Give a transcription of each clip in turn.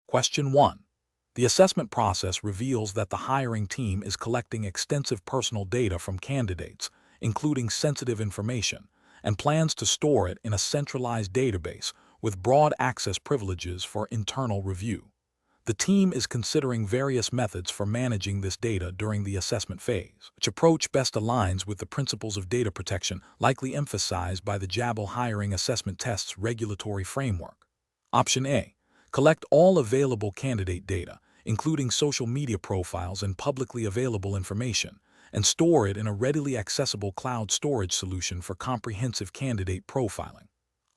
Question 1. The assessment process reveals that the hiring team is collecting extensive personal data from candidates, including sensitive information, and plans to store it in a centralized database with broad access privileges for internal review. The team is considering various methods for managing this data during the assessment phase. Which approach best aligns with the principles of data protection likely emphasized by the Jabil hiring assessment tests regulatory framework? Option A. Collect all available candidate data, including social media profiles and publicly available information, and store it in a readily accessible cloud storage solution for comprehensive candidate profiling.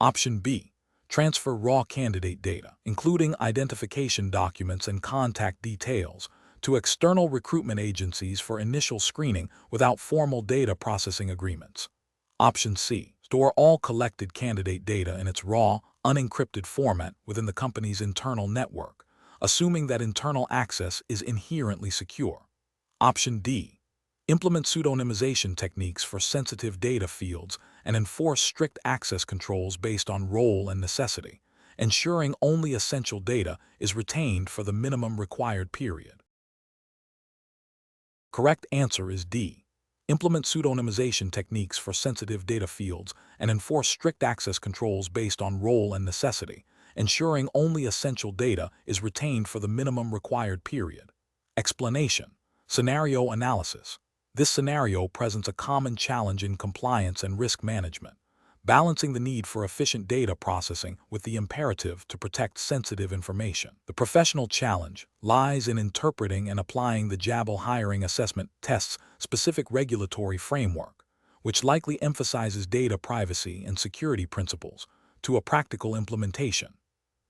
Option B. Transfer raw candidate data, including identification documents and contact details, to external recruitment agencies for initial screening without formal data processing agreements. Option C. Store all collected candidate data in its raw, unencrypted format within the company's internal network, assuming that internal access is inherently secure. Option D. Implement pseudonymization techniques for sensitive data fields and enforce strict access controls based on role and necessity, ensuring only essential data is retained for the minimum required period. Correct answer is D. Implement pseudonymization techniques for sensitive data fields and enforce strict access controls based on role and necessity, ensuring only essential data is retained for the minimum required period. Explanation. Scenario analysis. This scenario presents a common challenge in compliance and risk management, balancing the need for efficient data processing with the imperative to protect sensitive information. The professional challenge lies in interpreting and applying the Jabil hiring assessment tests' specific regulatory framework, which likely emphasizes data privacy and security principles, to a practical implementation.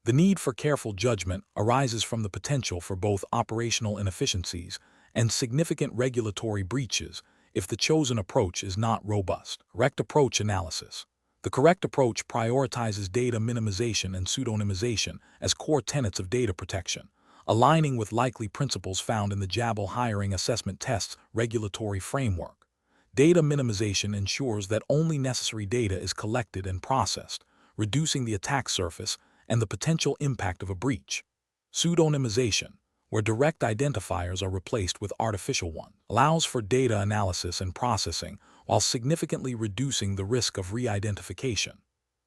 The need for careful judgment arises from the potential for both operational inefficiencies and significant regulatory breaches if the chosen approach is not robust. Correct approach analysis. The correct approach prioritizes data minimization and pseudonymization as core tenets of data protection, aligning with likely principles found in the Jabil hiring assessment tests regulatory framework. Data minimization ensures that only necessary data is collected and processed, reducing the attack surface and the potential impact of a breach. Pseudonymization, where direct identifiers are replaced with artificial ones, allows for data analysis and processing while significantly reducing the risk of re-identification.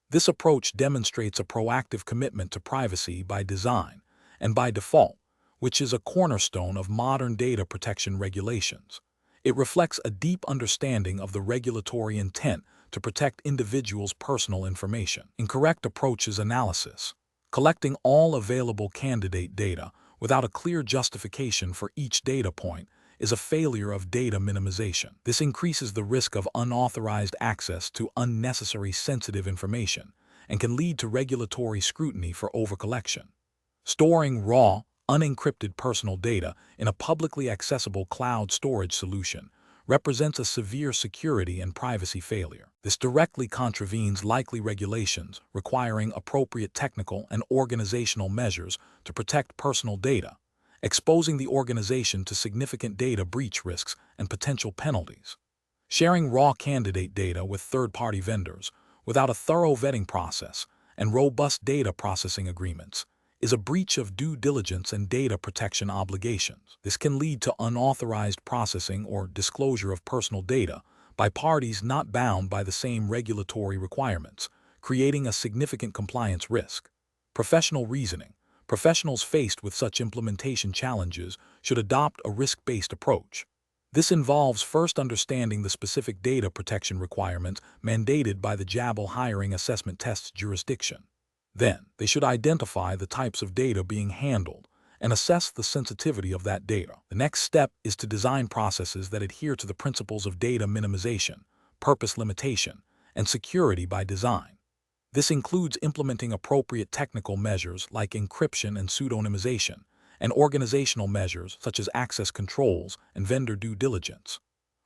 This approach demonstrates a proactive commitment to privacy by design and by default, which is a cornerstone of modern data protection regulations. It reflects a deep understanding of the regulatory intent to protect individuals' personal information. Incorrect approaches analysis. Collecting all available candidate data without a clear justification for each data point is a failure of data minimization. This increases the risk of unauthorized access to unnecessary sensitive information and can lead to regulatory scrutiny for overcollection. Storing raw, unencrypted personal data in a publicly accessible cloud storage solution represents a severe security and privacy failure. This directly contravenes likely regulations requiring appropriate technical and organizational measures to protect personal data, exposing the organization to significant data breach risks and potential penalties. Sharing raw candidate data with third-party vendors without a thorough vetting process and robust data processing agreements is a breach of due diligence and data protection obligations. This can lead to unauthorized processing or disclosure of personal data by parties not bound by the same regulatory requirements, creating a significant compliance risk. Professional reasoning. Professionals faced with such implementation challenges should adopt a risk-based approach. This involves first understanding the specific data protection requirements mandated by the Jabil hiring assessment tests jurisdiction. Then, they should identify the types of data being handled and assess the sensitivity of that data. The next step is to design processes that adhere to the principles of data minimization, purpose limitation, and security by design. This includes implementing appropriate technical measures like encryption and pseudonymization, and organizational measures such as access controls and vendor due diligence.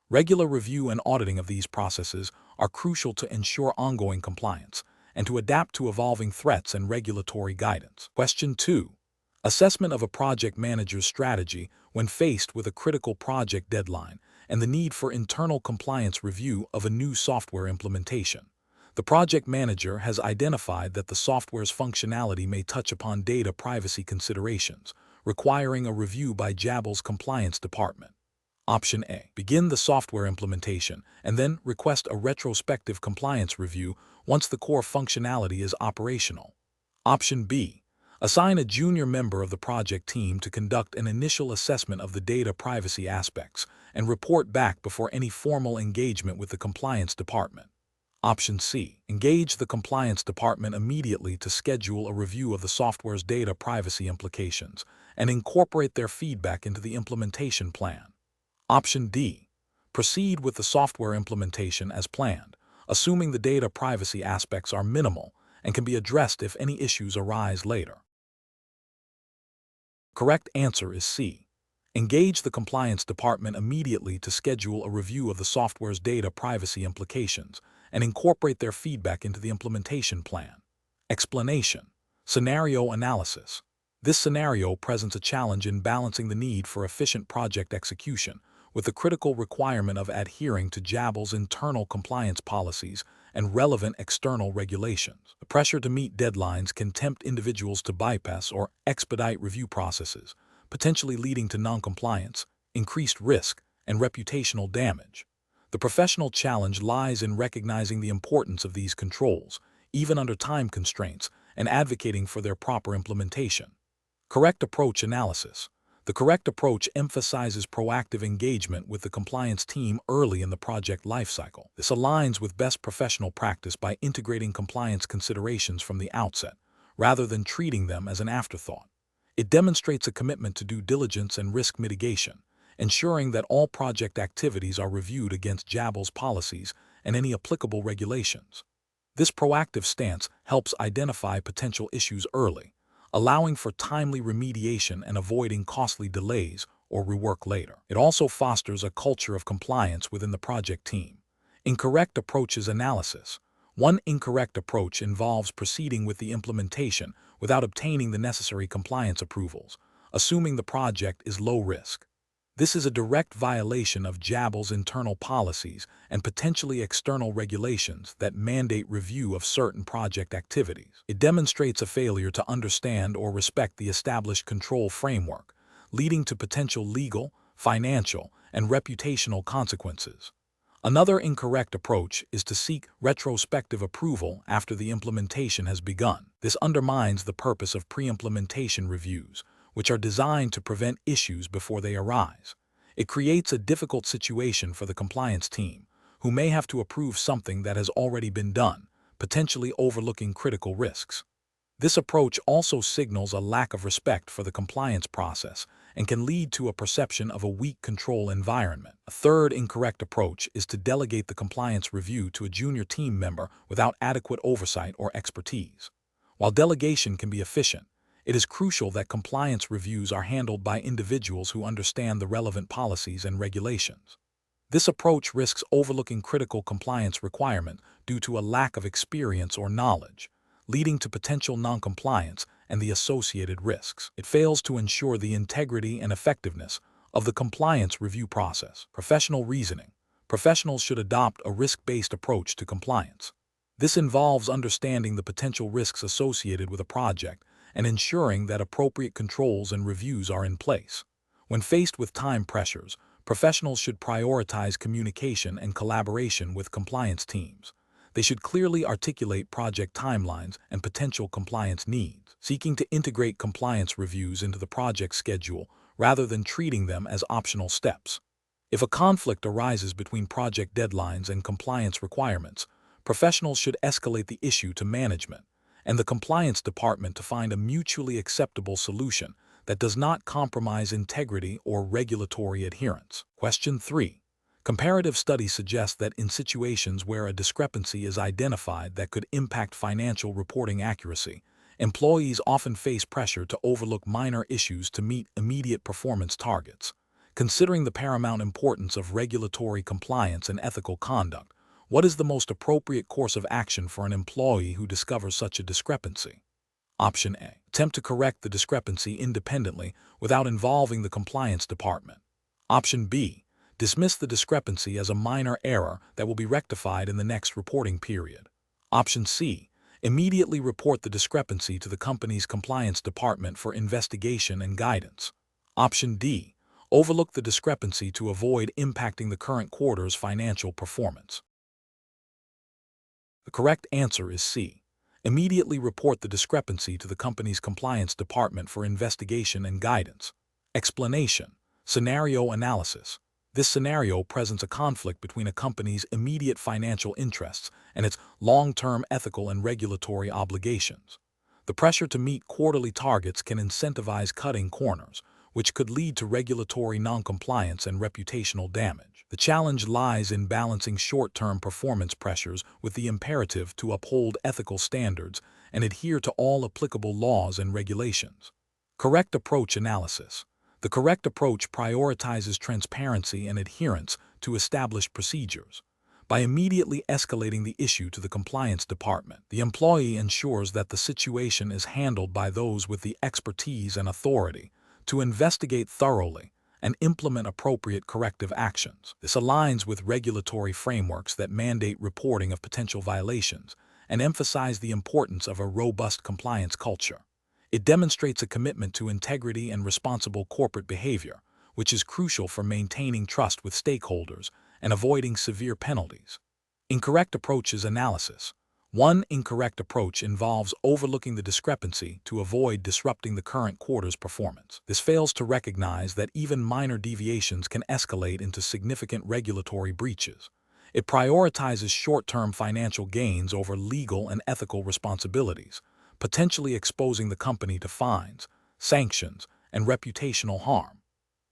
Regular review and auditing of these processes are crucial to ensure ongoing compliance and to adapt to evolving threats and regulatory guidance. Question 2. Assessment of a project manager's strategy when faced with a critical project deadline and the need for internal compliance review of a new software implementation. The project manager has identified that the software's functionality may touch upon data privacy considerations, requiring a review by Jabil's compliance department. Option A. Begin the software implementation and then request a retrospective compliance review once the core functionality is operational. Option B. Assign a junior member of the project team to conduct an initial assessment of the data privacy aspects and report back before any formal engagement with the compliance department. Option C. Engage the compliance department immediately to schedule a review of the software's data privacy implications and incorporate their feedback into the implementation plan. Option D. Proceed with the software implementation as planned, assuming the data privacy aspects are minimal and can be addressed if any issues arise later. Correct answer is C. Engage the compliance department immediately to schedule a review of the software's data privacy implications and incorporate their feedback into the implementation plan. Explanation. Scenario analysis. This scenario presents a challenge in balancing the need for efficient project execution with the critical requirement of adhering to Jabil's internal compliance policies and relevant external regulations. The pressure to meet deadlines can tempt individuals to bypass or expedite review processes, potentially leading to noncompliance, increased risk, and reputational damage. The professional challenge lies in recognizing the importance of these controls, even under time constraints, and advocating for their proper implementation. Correct approach analysis. The correct approach emphasizes proactive engagement with the compliance team early in the project lifecycle. This aligns with best professional practice by integrating compliance considerations from the outset, rather than treating them as an afterthought. It demonstrates a commitment to due diligence and risk mitigation, ensuring that all project activities are reviewed against Jabil's policies and any applicable regulations. This proactive stance helps identify potential issues early, allowing for timely remediation and avoiding costly delays or rework later. It also fosters a culture of compliance within the project team. Incorrect approaches analysis. One incorrect approach involves proceeding with the implementation without obtaining the necessary compliance approvals, assuming the project is low risk. This is a direct violation of Jabil's internal policies and potentially external regulations that mandate review of certain project activities. It demonstrates a failure to understand or respect the established control framework, leading to potential legal, financial, and reputational consequences. Another incorrect approach is to seek retrospective approval after the implementation has begun. This undermines the purpose of pre-implementation reviews, which are designed to prevent issues before they arise. It creates a difficult situation for the compliance team, who may have to approve something that has already been done, potentially overlooking critical risks. This approach also signals a lack of respect for the compliance process and can lead to a perception of a weak control environment. A third incorrect approach is to delegate the compliance review to a junior team member without adequate oversight or expertise. While delegation can be efficient, it is crucial that compliance reviews are handled by individuals who understand the relevant policies and regulations. This approach risks overlooking critical compliance requirements due to a lack of experience or knowledge, leading to potential noncompliance and the associated risks. It fails to ensure the integrity and effectiveness of the compliance review process. Professional reasoning. Professionals should adopt a risk-based approach to compliance. This involves understanding the potential risks associated with a project and ensuring that appropriate controls and reviews are in place. When faced with time pressures, professionals should prioritize communication and collaboration with compliance teams. They should clearly articulate project timelines and potential compliance needs, seeking to integrate compliance reviews into the project schedule rather than treating them as optional steps. If a conflict arises between project deadlines and compliance requirements, professionals should escalate the issue to management and the compliance department to find a mutually acceptable solution that does not compromise integrity or regulatory adherence. Question 3. Comparative studies suggest that in situations where a discrepancy is identified that could impact financial reporting accuracy, employees often face pressure to overlook minor issues to meet immediate performance targets. Considering the paramount importance of regulatory compliance and ethical conduct, what is the most appropriate course of action for an employee who discovers such a discrepancy? Option A. Attempt to correct the discrepancy independently without involving the compliance department. Option B. Dismiss the discrepancy as a minor error that will be rectified in the next reporting period. Option C. Immediately report the discrepancy to the company's compliance department for investigation and guidance. Option D. Overlook the discrepancy to avoid impacting the current quarter's financial performance. The correct answer is C. Immediately report the discrepancy to the company's compliance department for investigation and guidance. Explanation. Scenario analysis. This scenario presents a conflict between a company's immediate financial interests and its long-term ethical and regulatory obligations. The pressure to meet quarterly targets can incentivize cutting corners, which could lead to regulatory noncompliance and reputational damage. The challenge lies in balancing short-term performance pressures with the imperative to uphold ethical standards and adhere to all applicable laws and regulations. Correct approach analysis. The correct approach prioritizes transparency and adherence to established procedures. By immediately escalating the issue to the compliance department, the employee ensures that the situation is handled by those with the expertise and authority to investigate thoroughly and implement appropriate corrective actions. This aligns with regulatory frameworks that mandate reporting of potential violations and emphasize the importance of a robust compliance culture. It demonstrates a commitment to integrity and responsible corporate behavior, which is crucial for maintaining trust with stakeholders and avoiding severe penalties. Incorrect approaches analysis. One incorrect approach involves overlooking the discrepancy to avoid disrupting the current quarter's performance. This fails to recognize that even minor deviations can escalate into significant regulatory breaches. It prioritizes short-term financial gains over legal and ethical responsibilities, potentially exposing the company to fines, sanctions, and reputational harm.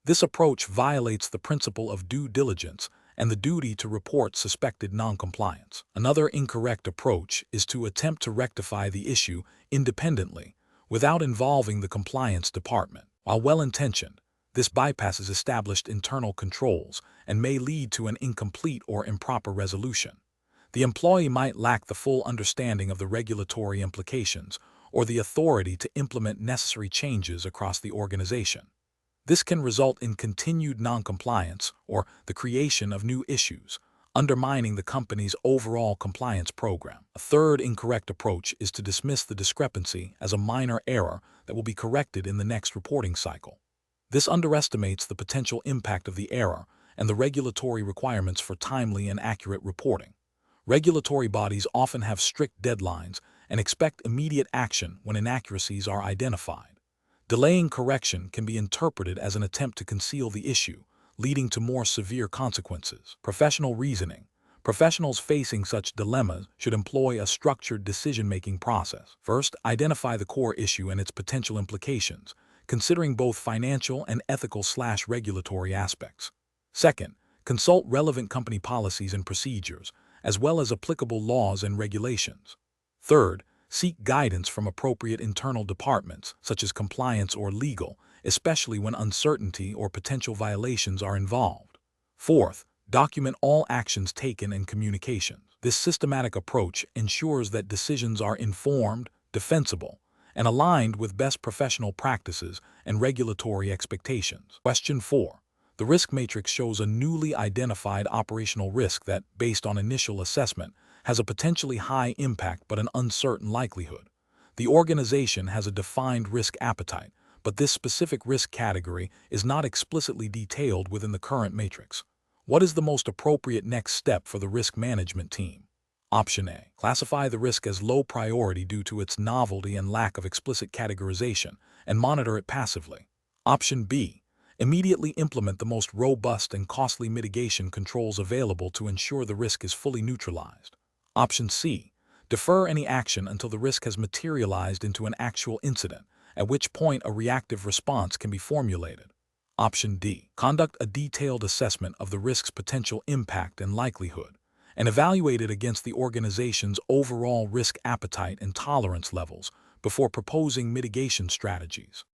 This approach violates the principle of due diligence and the duty to report suspected noncompliance. Another incorrect approach is to attempt to rectify the issue independently without involving the compliance department. While well-intentioned, this bypasses established internal controls and may lead to an incomplete or improper resolution. The employee might lack the full understanding of the regulatory implications or the authority to implement necessary changes across the organization. This can result in continued noncompliance or the creation of new issues, undermining the company's overall compliance program. A third incorrect approach is to dismiss the discrepancy as a minor error that will be corrected in the next reporting cycle. This underestimates the potential impact of the error and the regulatory requirements for timely and accurate reporting. Regulatory bodies often have strict deadlines and expect immediate action when inaccuracies are identified. Delaying correction can be interpreted as an attempt to conceal the issue, leading to more severe consequences. Professional reasoning. Professionals facing such dilemmas should employ a structured decision-making process. First, identify the core issue and its potential implications, considering both financial and ethical/regulatory aspects. Second, consult relevant company policies and procedures, as well as applicable laws and regulations. Third, seek guidance from appropriate internal departments, such as compliance or legal, especially when uncertainty or potential violations are involved. Fourth, document all actions taken and communications. This systematic approach ensures that decisions are informed, defensible, and aligned with best professional practices and regulatory expectations. Question 4. The risk matrix shows a newly identified operational risk that, based on initial assessment, has a potentially high impact but an uncertain likelihood. The organization has a defined risk appetite, but this specific risk category is not explicitly detailed within the current matrix. What is the most appropriate next step for the risk management team? Option A. Classify the risk as low priority due to its novelty and lack of explicit categorization, and monitor it passively. Option B. Immediately implement the most robust and costly mitigation controls available to ensure the risk is fully neutralized. Option C. Defer any action until the risk has materialized into an actual incident, at which point a reactive response can be formulated. Option D. Conduct a detailed assessment of the risk's potential impact and likelihood, and evaluate it against the organization's overall risk appetite and tolerance levels before proposing mitigation strategies.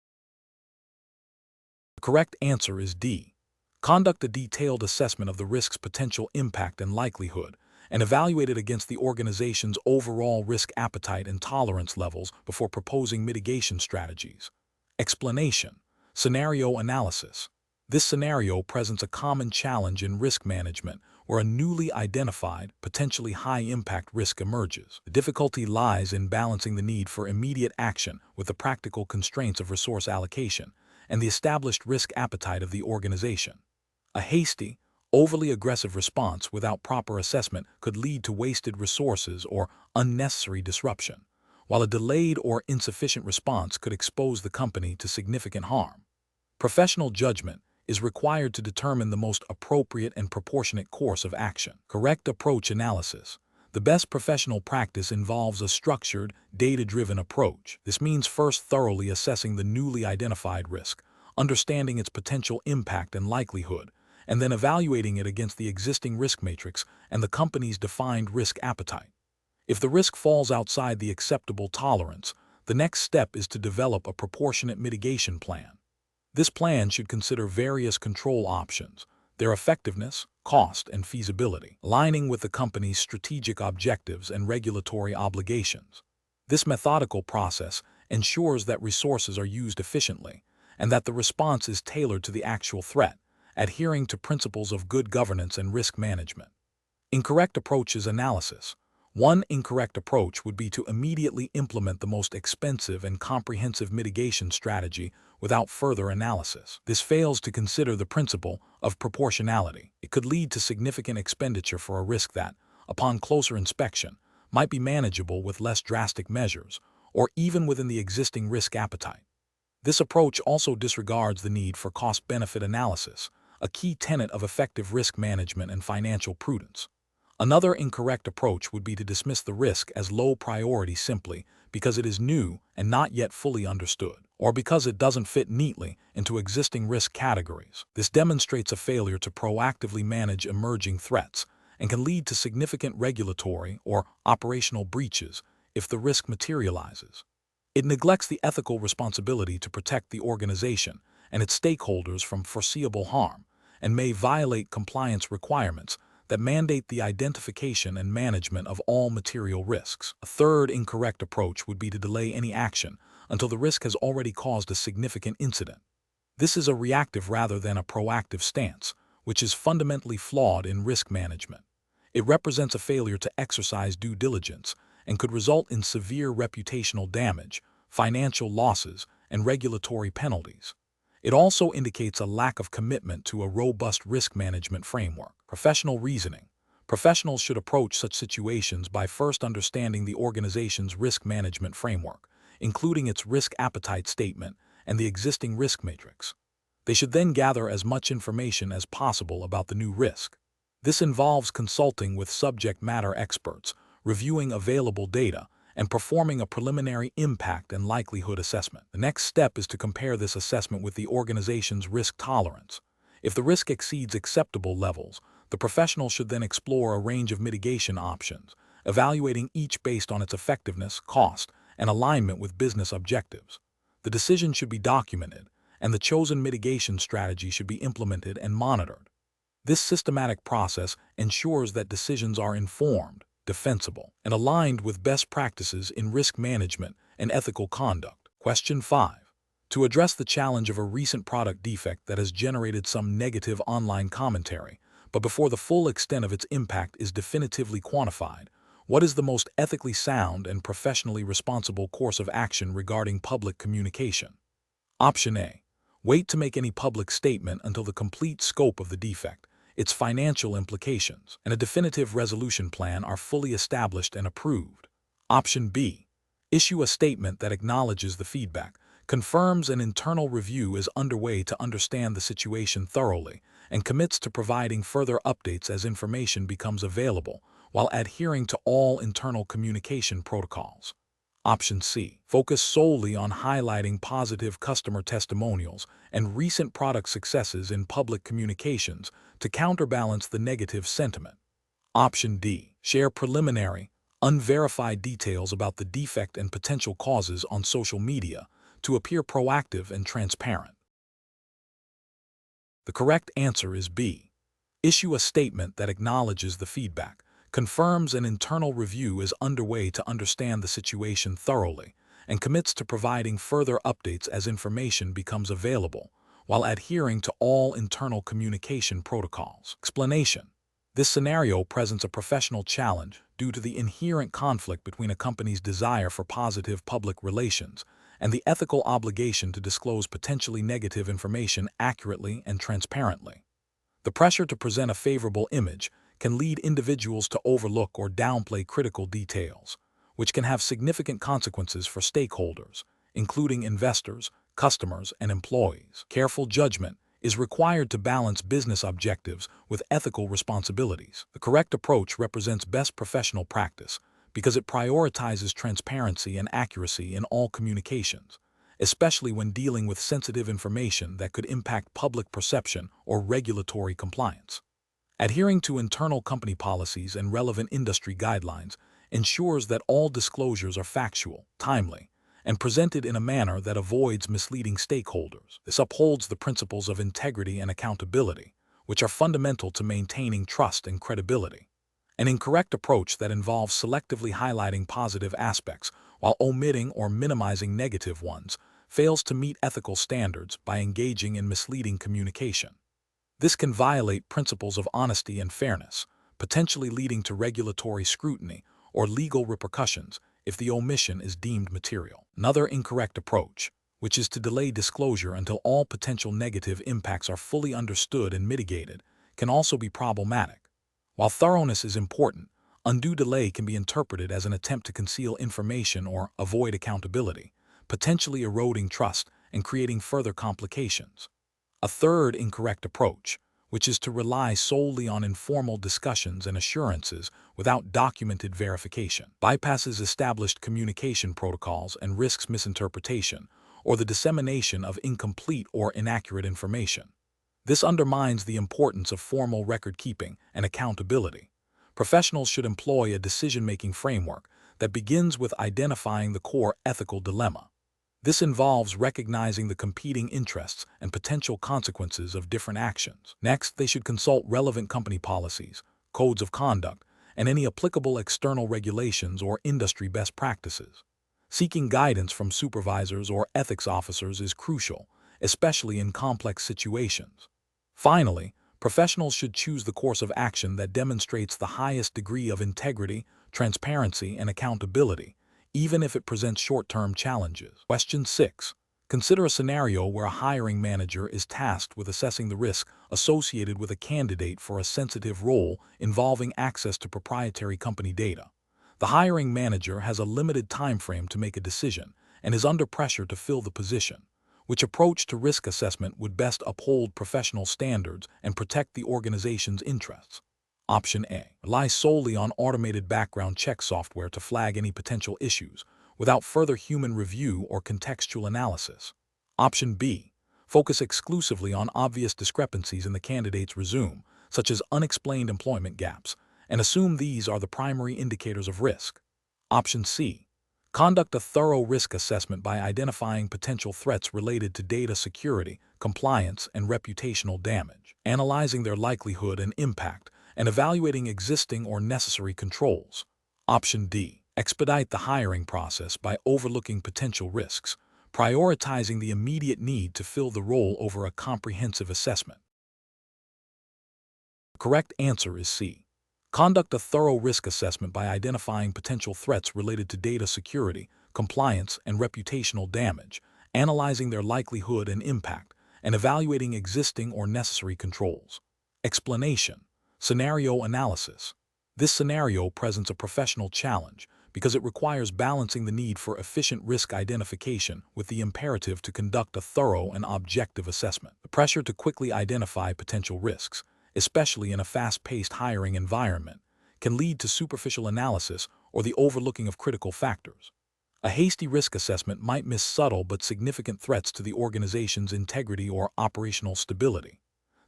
The correct answer is D. Conduct a detailed assessment of the risk's potential impact and likelihood, and evaluate it against the organization's overall risk appetite and tolerance levels before proposing mitigation strategies. Explanation. Scenario analysis. This scenario presents a common challenge in risk management where a newly identified, potentially high-impact risk emerges. The difficulty lies in balancing the need for immediate action with the practical constraints of resource allocation and the established risk appetite of the organization. A hasty, overly aggressive response without proper assessment could lead to wasted resources or unnecessary disruption, while a delayed or insufficient response could expose the company to significant harm. Professional judgment is required to determine the most appropriate and proportionate course of action. Correct approach analysis. The best professional practice involves a structured, data-driven approach. This means first thoroughly assessing the newly identified risk, understanding its potential impact and likelihood, and then evaluating it against the existing risk matrix and the company's defined risk appetite. If the risk falls outside the acceptable tolerance, the next step is to develop a proportionate mitigation plan. This plan should consider various control options, their effectiveness, cost, and feasibility, aligning with the company's strategic objectives and regulatory obligations. This methodical process ensures that resources are used efficiently and that the response is tailored to the actual threat, adhering to principles of good governance and risk management. Incorrect approaches analysis. One incorrect approach would be to immediately implement the most expensive and comprehensive mitigation strategy without further analysis. This fails to consider the principle of proportionality. It could lead to significant expenditure for a risk that, upon closer inspection, might be manageable with less drastic measures, or even within the existing risk appetite. This approach also disregards the need for cost-benefit analysis, a key tenet of effective risk management and financial prudence. Another incorrect approach would be to dismiss the risk as low priority simply because it is new and not yet fully understood, or because it doesn't fit neatly into existing risk categories. This demonstrates a failure to proactively manage emerging threats and can lead to significant regulatory or operational breaches if the risk materializes. It neglects the ethical responsibility to protect the organization and its stakeholders from foreseeable harm, and may violate compliance requirements that mandate the identification and management of all material risks. A third incorrect approach would be to delay any action until the risk has already caused a significant incident. This is a reactive rather than a proactive stance, which is fundamentally flawed in risk management. It represents a failure to exercise due diligence and could result in severe reputational damage, financial losses, and regulatory penalties. It also indicates a lack of commitment to a robust risk management framework. Professional reasoning. Professionals should approach such situations by first understanding the organization's risk management framework, including its risk appetite statement and the existing risk matrix. They should then gather as much information as possible about the new risk. This involves consulting with subject matter experts, reviewing available data, and performing a preliminary impact and likelihood assessment. The next step is to compare this assessment with the organization's risk tolerance. If the risk exceeds acceptable levels, the professional should then explore a range of mitigation options, evaluating each based on its effectiveness, cost, and alignment with business objectives. The decision should be documented, and the chosen mitigation strategy should be implemented and monitored. This systematic process ensures that decisions are informed, defensible, and aligned with best practices in risk management and ethical conduct. Question 5. To address the challenge of a recent product defect that has generated some negative online commentary, but before the full extent of its impact is definitively quantified, what is the most ethically sound and professionally responsible course of action regarding public communication? Option A. Wait to make any public statement until the complete scope of the defect, its financial implications, and a definitive resolution plan are fully established and approved. Option B. Issue a statement that acknowledges the feedback, confirms an internal review is underway to understand the situation thoroughly, and commits to providing further updates as information becomes available, while adhering to all internal communication protocols. Option C. Focus solely on highlighting positive customer testimonials and recent product successes in public communications to counterbalance the negative sentiment. Option D. Share preliminary, unverified details about the defect and potential causes on social media to appear proactive and transparent. The correct answer is B. Issue a statement that acknowledges the feedback, confirms an internal review is underway to understand the situation thoroughly, and commits to providing further updates as information becomes available, while adhering to all internal communication protocols. Explanation. This scenario presents a professional challenge due to the inherent conflict between a company's desire for positive public relations and the ethical obligation to disclose potentially negative information accurately and transparently. The pressure to present a favorable image can lead individuals to overlook or downplay critical details, which can have significant consequences for stakeholders, including investors, customers, and employees. Careful judgment is required to balance business objectives with ethical responsibilities. The correct approach represents best professional practice because it prioritizes transparency and accuracy in all communications, especially when dealing with sensitive information that could impact public perception or regulatory compliance. Adhering to internal company policies and relevant industry guidelines ensures that all disclosures are factual, timely, and presented in a manner that avoids misleading stakeholders. This upholds the principles of integrity and accountability, which are fundamental to maintaining trust and credibility. An incorrect approach that involves selectively highlighting positive aspects while omitting or minimizing negative ones fails to meet ethical standards by engaging in misleading communication. This can violate principles of honesty and fairness, potentially leading to regulatory scrutiny or legal repercussions if the omission is deemed material. Another incorrect approach, which is to delay disclosure until all potential negative impacts are fully understood and mitigated, can also be problematic. While thoroughness is important, undue delay can be interpreted as an attempt to conceal information or avoid accountability, potentially eroding trust and creating further complications. A third incorrect approach, which is to rely solely on informal discussions and assurances without documented verification, bypasses established communication protocols and risks misinterpretation or the dissemination of incomplete or inaccurate information. This undermines the importance of formal record-keeping and accountability. Professionals should employ a decision-making framework that begins with identifying the core ethical dilemma. This involves recognizing the competing interests and potential consequences of different actions. Next, they should consult relevant company policies, codes of conduct, and any applicable external regulations or industry best practices. Seeking guidance from supervisors or ethics officers is crucial, especially in complex situations. Finally, professionals should choose the course of action that demonstrates the highest degree of integrity, transparency, and accountability, even if it presents short-term challenges. Question 6. Consider a scenario where a hiring manager is tasked with assessing the risk associated with a candidate for a sensitive role involving access to proprietary company data. The hiring manager has a limited time frame to make a decision and is under pressure to fill the position. Which approach to risk assessment would best uphold professional standards and protect the organization's interests? Option A. Rely solely on automated background check software to flag any potential issues, without further human review or contextual analysis. Option B. Focus exclusively on obvious discrepancies in the candidate's resume, such as unexplained employment gaps, and assume these are the primary indicators of risk. Option C. Conduct a thorough risk assessment by identifying potential threats related to data security, compliance, and reputational damage, analyzing their likelihood and impact, and evaluating existing or necessary controls. Option D. Expedite the hiring process by overlooking potential risks, prioritizing the immediate need to fill the role over a comprehensive assessment. The correct answer is C. Conduct a thorough risk assessment by identifying potential threats related to data security, compliance, and reputational damage, analyzing their likelihood and impact, and evaluating existing or necessary controls. Explanation. Scenario analysis. This scenario presents a professional challenge because it requires balancing the need for efficient risk identification with the imperative to conduct a thorough and objective assessment. The pressure to quickly identify potential risks, especially in a fast-paced hiring environment, can lead to superficial analysis or the overlooking of critical factors. A hasty risk assessment might miss subtle but significant threats to the organization's integrity or operational stability.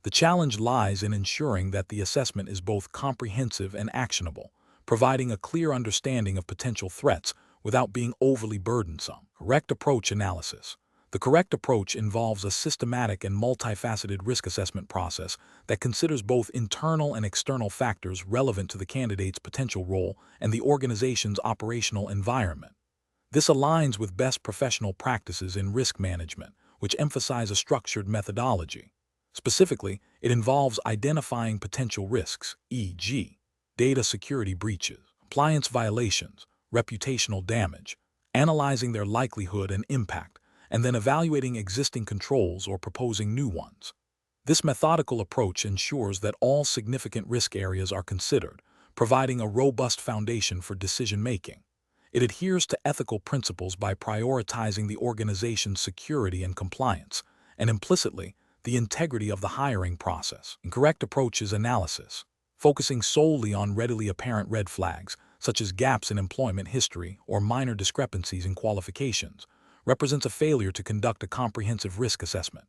The challenge lies in ensuring that the assessment is both comprehensive and actionable, providing a clear understanding of potential threats without being overly burdensome. Correct approach analysis. The correct approach involves a systematic and multifaceted risk assessment process that considers both internal and external factors relevant to the candidate's potential role and the organization's operational environment. This aligns with best professional practices in risk management, which emphasize a structured methodology. Specifically, it involves identifying potential risks, e.g., data security breaches, compliance violations, reputational damage, analyzing their likelihood and impact, and then evaluating existing controls or proposing new ones. This methodical approach ensures that all significant risk areas are considered, providing a robust foundation for decision-making. It adheres to ethical principles by prioritizing the organization's security and compliance, and implicitly, the integrity of the hiring process. Incorrect approach is analysis, focusing solely on readily apparent red flags, such as gaps in employment history or minor discrepancies in qualifications, represents a failure to conduct a comprehensive risk assessment.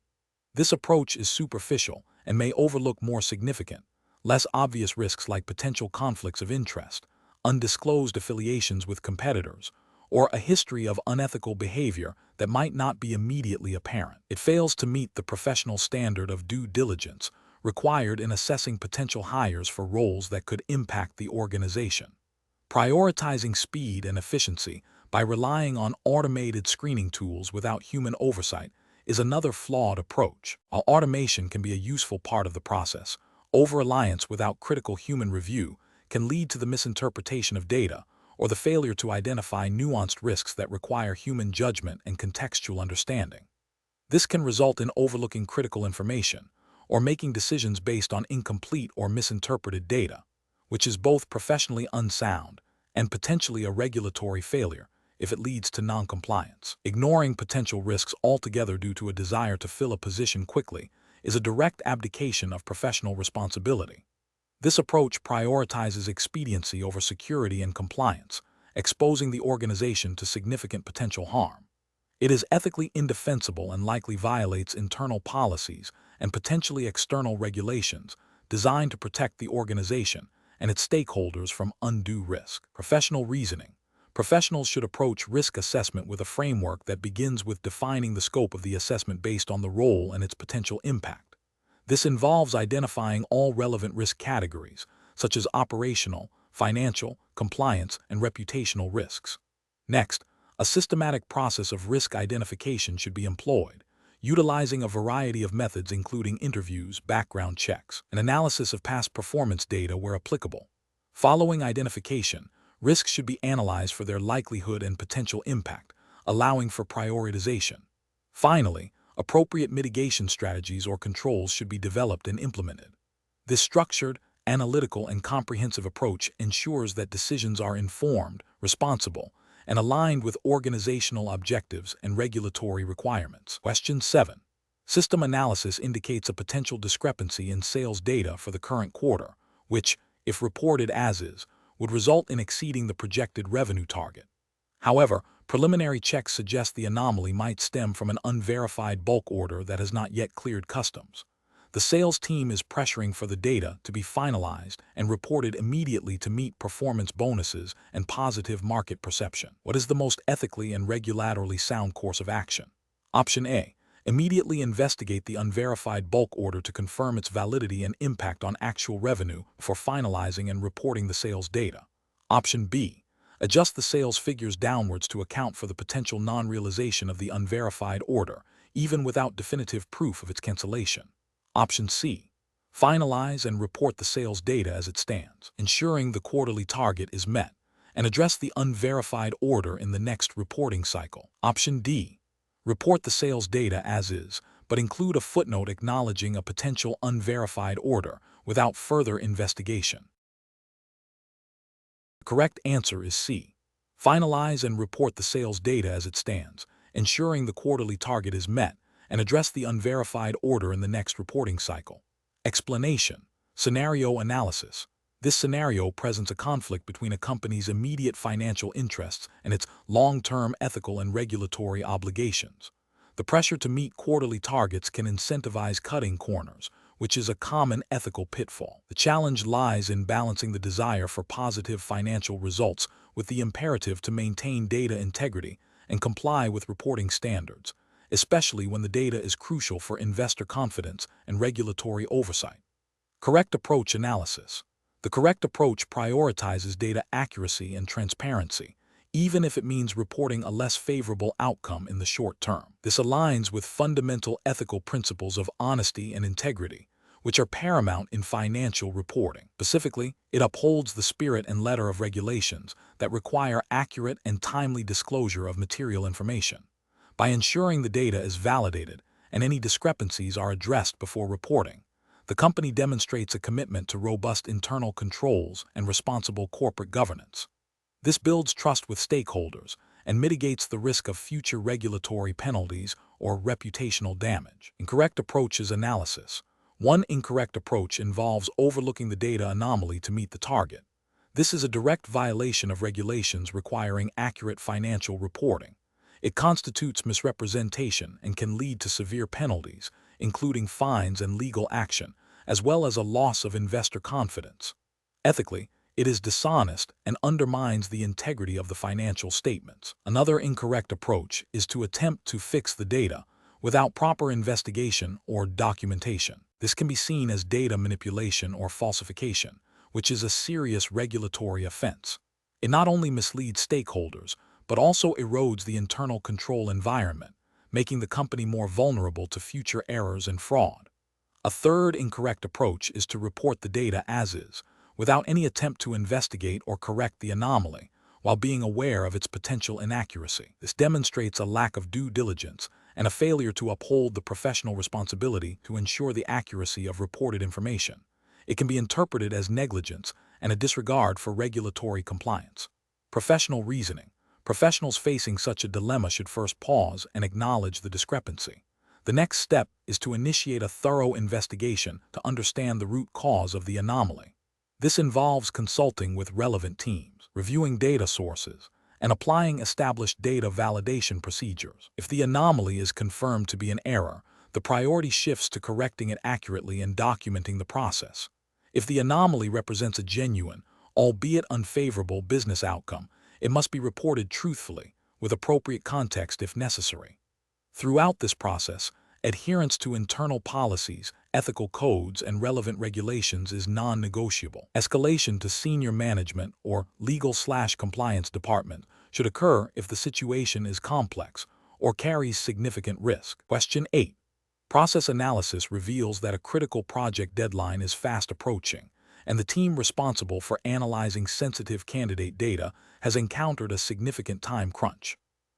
This approach is superficial and may overlook more significant, less obvious risks like potential conflicts of interest, undisclosed affiliations with competitors, or a history of unethical behavior that might not be immediately apparent. It fails to meet the professional standard of due diligence required in assessing potential hires for roles that could impact the organization. Prioritizing speed and efficiency by relying on automated screening tools without human oversight is another flawed approach. While automation can be a useful part of the process, over-reliance without critical human review can lead to the misinterpretation of data or the failure to identify nuanced risks that require human judgment and contextual understanding. This can result in overlooking critical information or making decisions based on incomplete or misinterpreted data, which is both professionally unsound and potentially a regulatory failure if it leads to non-compliance. Ignoring potential risks altogether due to a desire to fill a position quickly is a direct abdication of professional responsibility. This approach prioritizes expediency over security and compliance, exposing the organization to significant potential harm. It is ethically indefensible and likely violates internal policies and potentially external regulations designed to protect the organization and its stakeholders from undue risk. Professional reasoning. Professionals should approach risk assessment with a framework that begins with defining the scope of the assessment based on the role and its potential impact. This involves identifying all relevant risk categories, such as operational, financial, compliance, and reputational risks. Next, a systematic process of risk identification should be employed, utilizing a variety of methods including interviews, background checks, and analysis of past performance data where applicable. Following identification, risks should be analyzed for their likelihood and potential impact, allowing for prioritization. Finally, appropriate mitigation strategies or controls should be developed and implemented. This structured, analytical, and comprehensive approach ensures that decisions are informed, responsible, and aligned with organizational objectives and regulatory requirements. Question 7. System analysis indicates a potential discrepancy in sales data for the current quarter, which, if reported as is, would result in exceeding the projected revenue target. However, preliminary checks suggest the anomaly might stem from an unverified bulk order that has not yet cleared customs. The sales team is pressuring for the data to be finalized and reported immediately to meet performance bonuses and positive market perception. What is the most ethically and regulatorily sound course of action? Option A. Immediately investigate the unverified bulk order to confirm its validity and impact on actual revenue before finalizing and reporting the sales data. Option B. Adjust the sales figures downwards to account for the potential non-realization of the unverified order, even without definitive proof of its cancellation. Option C. Finalize and report the sales data as it stands, ensuring the quarterly target is met, and address the unverified order in the next reporting cycle. Option D. Report the sales data as is, but include a footnote acknowledging a potential unverified order without further investigation. The correct answer is C. Finalize and report the sales data as it stands, ensuring the quarterly target is met, and address the unverified order in the next reporting cycle. Explanation. Scenario analysis. This scenario presents a conflict between a company's immediate financial interests and its long-term ethical and regulatory obligations. The pressure to meet quarterly targets can incentivize cutting corners, which is a common ethical pitfall. The challenge lies in balancing the desire for positive financial results with the imperative to maintain data integrity and comply with reporting standards, especially when the data is crucial for investor confidence and regulatory oversight. Correct approach analysis. The correct approach prioritizes data accuracy and transparency, even if it means reporting a less favorable outcome in the short term. This aligns with fundamental ethical principles of honesty and integrity, which are paramount in financial reporting. Specifically, it upholds the spirit and letter of regulations that require accurate and timely disclosure of material information. By ensuring the data is validated and any discrepancies are addressed before reporting, the company demonstrates a commitment to robust internal controls and responsible corporate governance. This builds trust with stakeholders and mitigates the risk of future regulatory penalties or reputational damage. Incorrect approaches analysis. One incorrect approach involves overlooking the data anomaly to meet the target. This is a direct violation of regulations requiring accurate financial reporting. It constitutes misrepresentation and can lead to severe penalties, including fines and legal action, as well as a loss of investor confidence. Ethically, it is dishonest and undermines the integrity of the financial statements. Another incorrect approach is to attempt to fix the data without proper investigation or documentation. This can be seen as data manipulation or falsification, which is a serious regulatory offense. It not only misleads stakeholders, but also erodes the internal control environment, making the company more vulnerable to future errors and fraud. A third incorrect approach is to report the data as is, without any attempt to investigate or correct the anomaly, while being aware of its potential inaccuracy. This demonstrates a lack of due diligence and a failure to uphold the professional responsibility to ensure the accuracy of reported information. It can be interpreted as negligence and a disregard for regulatory compliance. Professional reasoning. Professionals facing such a dilemma should first pause and acknowledge the discrepancy. The next step is to initiate a thorough investigation to understand the root cause of the anomaly. This involves consulting with relevant teams, reviewing data sources, and applying established data validation procedures. If the anomaly is confirmed to be an error, the priority shifts to correcting it accurately and documenting the process. If the anomaly represents a genuine, albeit unfavorable business outcome, it must be reported truthfully, with appropriate context if necessary. Throughout this process, adherence to internal policies, ethical codes, and relevant regulations is non-negotiable. Escalation to senior management or legal/compliance department should occur if the situation is complex or carries significant risk. Question 8. Process analysis reveals that a critical project deadline is fast approaching, and the team responsible for analyzing sensitive candidate data has encountered a significant time crunch.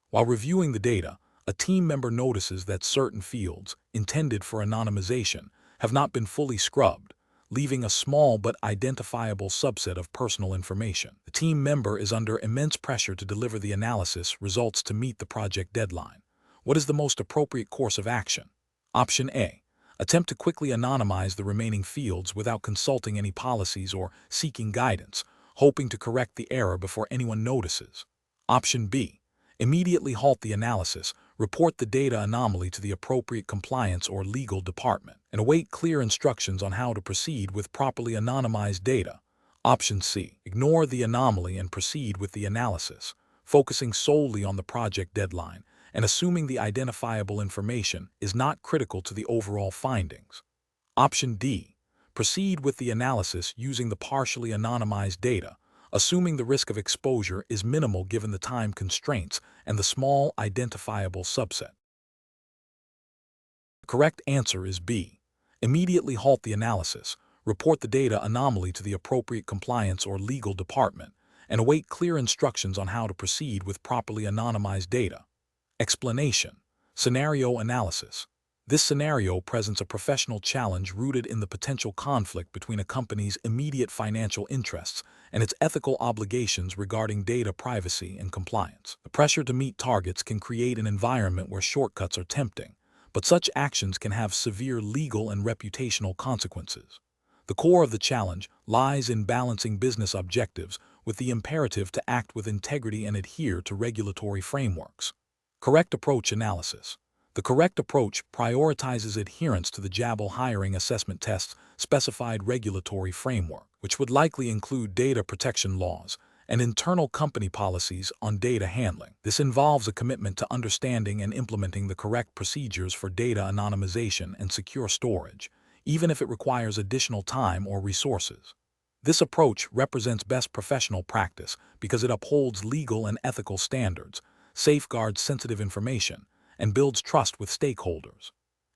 While reviewing the data, a team member notices that certain fields, intended for anonymization, have not been fully scrubbed, leaving a small but identifiable subset of personal information. The team member is under immense pressure to deliver the analysis results to meet the project deadline. What is the most appropriate course of action? Option A. Attempt to quickly anonymize the remaining fields without consulting any policies or seeking guidance, hoping to correct the error before anyone notices. Option B. Immediately halt the analysis, report the data anomaly to the appropriate compliance or legal department, and await clear instructions on how to proceed with properly anonymized data. Option C. Ignore the anomaly and proceed with the analysis, focusing solely on the project deadline and assuming the identifiable information is not critical to the overall findings. Option D. Proceed with the analysis using the partially anonymized data, assuming the risk of exposure is minimal given the time constraints and the small identifiable subset. The correct answer is B. Immediately halt the analysis, report the data anomaly to the appropriate compliance or legal department, and await clear instructions on how to proceed with properly anonymized data. Explanation. Scenario analysis. This scenario presents a professional challenge rooted in the potential conflict between a company's immediate financial interests and its ethical obligations regarding data privacy and compliance. The pressure to meet targets can create an environment where shortcuts are tempting, but such actions can have severe legal and reputational consequences. The core of the challenge lies in balancing business objectives with the imperative to act with integrity and adhere to regulatory frameworks. Correct approach analysis. The correct approach prioritizes adherence to the Jabil hiring assessment test's specified regulatory framework, which would likely include data protection laws and internal company policies on data handling. This involves a commitment to understanding and implementing the correct procedures for data anonymization and secure storage, even if it requires additional time or resources. This approach represents best professional practice because it upholds legal and ethical standards, safeguards sensitive information, and builds trust with stakeholders.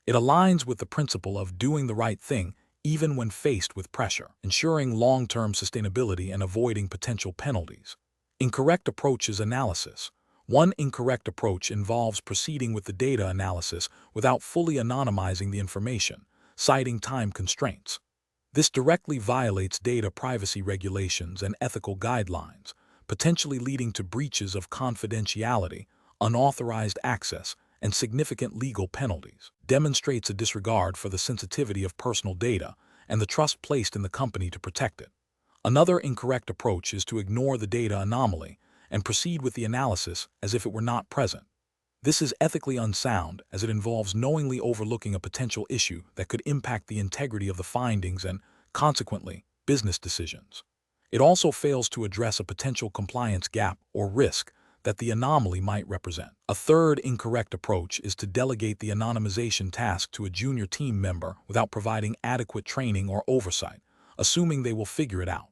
It aligns with the principle of doing the right thing even when faced with pressure, ensuring long-term sustainability and avoiding potential penalties. Incorrect approaches analysis. One incorrect approach involves proceeding with the data analysis without fully anonymizing the information, citing time constraints. This directly violates data privacy regulations and ethical guidelines, potentially leading to breaches of confidentiality, unauthorized access, and significant legal penalties. Demonstrates a disregard for the sensitivity of personal data and the trust placed in the company to protect it. Another incorrect approach is to ignore the data anomaly and proceed with the analysis as if it were not present. This is ethically unsound as it involves knowingly overlooking a potential issue that could impact the integrity of the findings and, consequently, business decisions. It also fails to address a potential compliance gap or risk that the anomaly might represent. A third incorrect approach is to delegate the anonymization task to a junior team member without providing adequate training or oversight, assuming they will figure it out.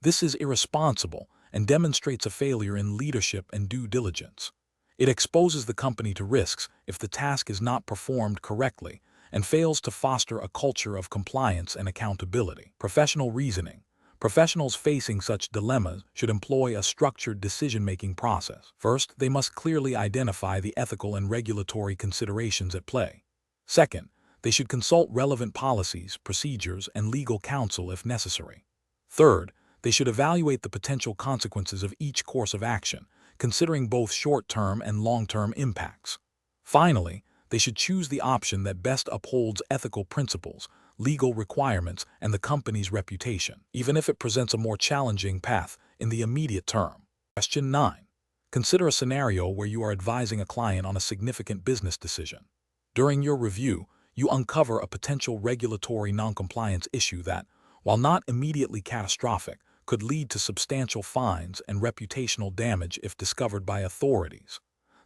This is irresponsible and demonstrates a failure in leadership and due diligence. It exposes the company to risks if the task is not performed correctly and fails to foster a culture of compliance and accountability. Professional reasoning. Professionals facing such dilemmas should employ a structured decision-making process. First, they must clearly identify the ethical and regulatory considerations at play. Second, they should consult relevant policies, procedures, and legal counsel if necessary. Third, they should evaluate the potential consequences of each course of action, considering both short-term and long-term impacts. Finally, they should choose the option that best upholds ethical principles, legal requirements, and the company's reputation, even if it presents a more challenging path in the immediate term. Question 9. Consider a scenario where you are advising a client on a significant business decision. During your review, you uncover a potential regulatory noncompliance issue that, while not immediately catastrophic, could lead to substantial fines and reputational damage if discovered by authorities.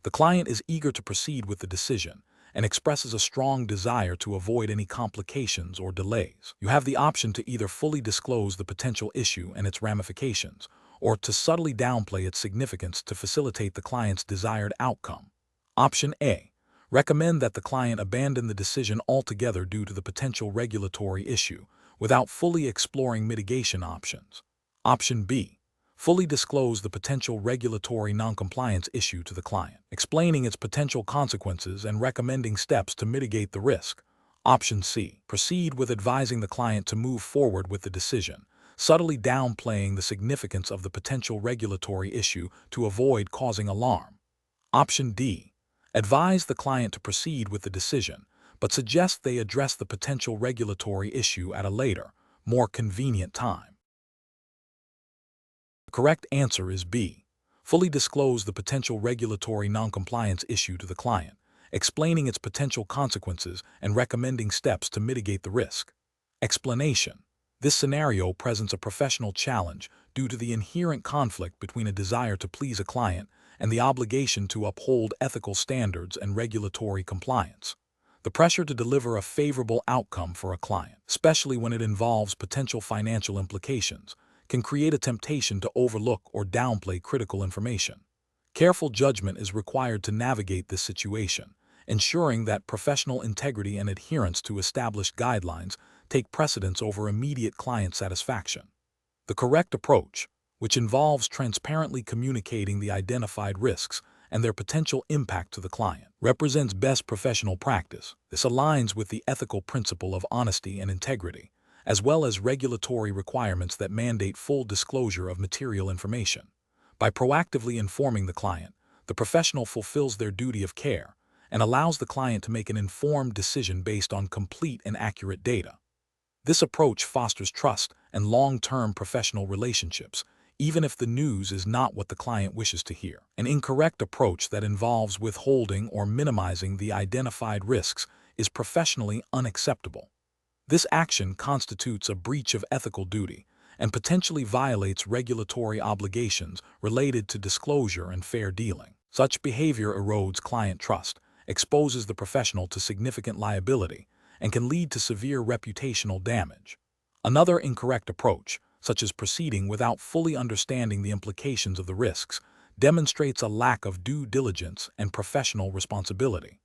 The client is eager to proceed with the decision and expresses a strong desire to avoid any complications or delays. You have the option to either fully disclose the potential issue and its ramifications, or to subtly downplay its significance to facilitate the client's desired outcome. Option A. Recommend that the client abandon the decision altogether due to the potential regulatory issue, without fully exploring mitigation options. Option B. Fully disclose the potential regulatory noncompliance issue to the client, explaining its potential consequences and recommending steps to mitigate the risk. Option C. Proceed with advising the client to move forward with the decision, subtly downplaying the significance of the potential regulatory issue to avoid causing alarm. Option D. Advise the client to proceed with the decision, but suggest they address the potential regulatory issue at a later, more convenient time. The correct answer is B. Fully disclose the potential regulatory noncompliance issue to the client, explaining its potential consequences and recommending steps to mitigate the risk. Explanation. This scenario presents a professional challenge due to the inherent conflict between a desire to please a client and the obligation to uphold ethical standards and regulatory compliance. The pressure to deliver a favorable outcome for a client, especially when it involves potential financial implications, can create a temptation to overlook or downplay critical information. Careful judgment is required to navigate this situation, ensuring that professional integrity and adherence to established guidelines take precedence over immediate client satisfaction. The correct approach, which involves transparently communicating the identified risks and their potential impact to the client, represents best professional practice. This aligns with the ethical principle of honesty and integrity, as well as regulatory requirements that mandate full disclosure of material information. By proactively informing the client, the professional fulfills their duty of care and allows the client to make an informed decision based on complete and accurate data. This approach fosters trust and long-term professional relationships, even if the news is not what the client wishes to hear. An incorrect approach that involves withholding or minimizing the identified risks is professionally unacceptable. This action constitutes a breach of ethical duty and potentially violates regulatory obligations related to disclosure and fair dealing. Such behavior erodes client trust, exposes the professional to significant liability, and can lead to severe reputational damage. Another incorrect approach, such as proceeding without fully understanding the implications of the risks, demonstrates a lack of due diligence and professional responsibility.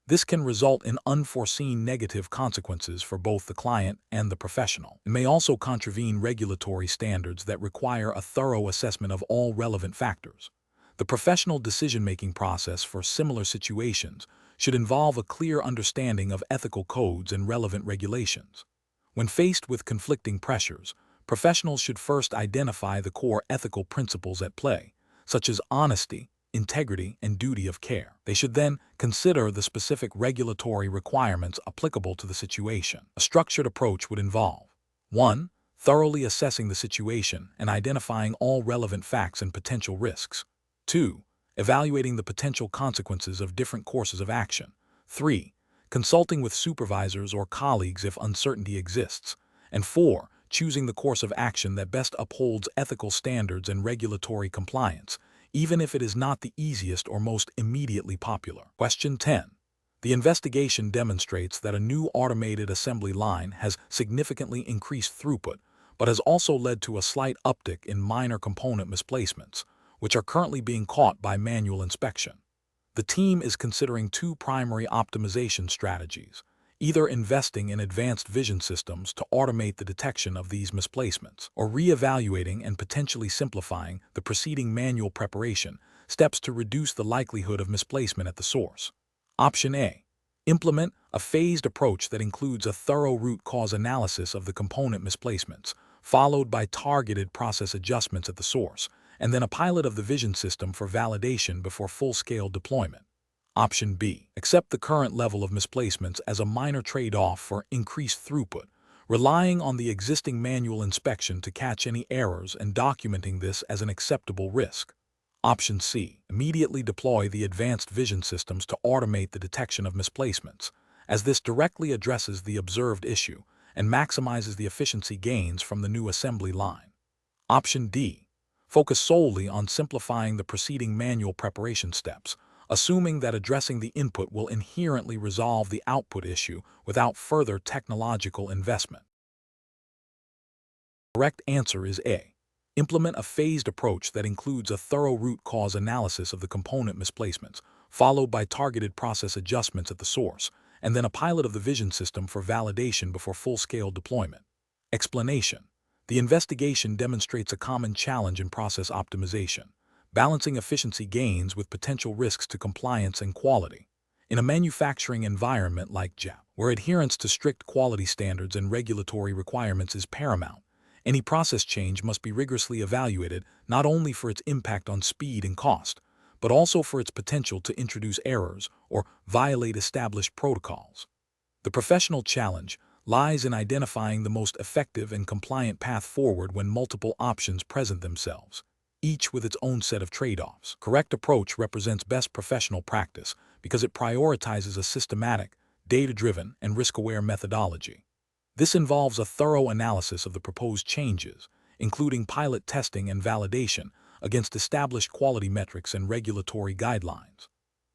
This can result in unforeseen negative consequences for both the client and the professional. It may also contravene regulatory standards that require a thorough assessment of all relevant factors. The professional decision-making process for similar situations should involve a clear understanding of ethical codes and relevant regulations. When faced with conflicting pressures, professionals should first identify the core ethical principles at play, such as honesty, integrity, and duty of care. They should then consider the specific regulatory requirements applicable to the situation. A structured approach would involve 1. Thoroughly assessing the situation and identifying all relevant facts and potential risks. 2. Evaluating the potential consequences of different courses of action. 3. Consulting with supervisors or colleagues if uncertainty exists. And 4. Choosing the course of action that best upholds ethical standards and regulatory compliance, even if it is not the easiest or most immediately popular. Question 10. The investigation demonstrates that a new automated assembly line has significantly increased throughput, but has also led to a slight uptick in minor component misplacements, which are currently being caught by manual inspection. The team is considering two primary optimization strategies, either investing in advanced vision systems to automate the detection of these misplacements, or re-evaluating and potentially simplifying the preceding manual preparation steps to reduce the likelihood of misplacement at the source. Option A. Implement a phased approach that includes a thorough root cause analysis of the component misplacements, followed by targeted process adjustments at the source, and then a pilot of the vision system for validation before full-scale deployment. Option B. Accept the current level of misplacements as a minor trade-off for increased throughput, relying on the existing manual inspection to catch any errors and documenting this as an acceptable risk. Option C. Immediately deploy the advanced vision systems to automate the detection of misplacements, as this directly addresses the observed issue and maximizes the efficiency gains from the new assembly line. Option D. Focus solely on simplifying the preceding manual preparation steps, assuming that addressing the input will inherently resolve the output issue without further technological investment. The correct answer is A. Implement a phased approach that includes a thorough root cause analysis of the component misplacements, followed by targeted process adjustments at the source, and then a pilot of the vision system for validation before full-scale deployment. Explanation. The investigation demonstrates a common challenge in process optimization, balancing efficiency gains with potential risks to compliance and quality. In a manufacturing environment like Jabil, where adherence to strict quality standards and regulatory requirements is paramount, any process change must be rigorously evaluated not only for its impact on speed and cost, but also for its potential to introduce errors or violate established protocols. The professional challenge lies in identifying the most effective and compliant path forward when multiple options present themselves, each with its own set of trade-offs. Correct approach represents best professional practice because it prioritizes a systematic, data-driven, and risk-aware methodology. This involves a thorough analysis of the proposed changes, including pilot testing and validation against established quality metrics and regulatory guidelines.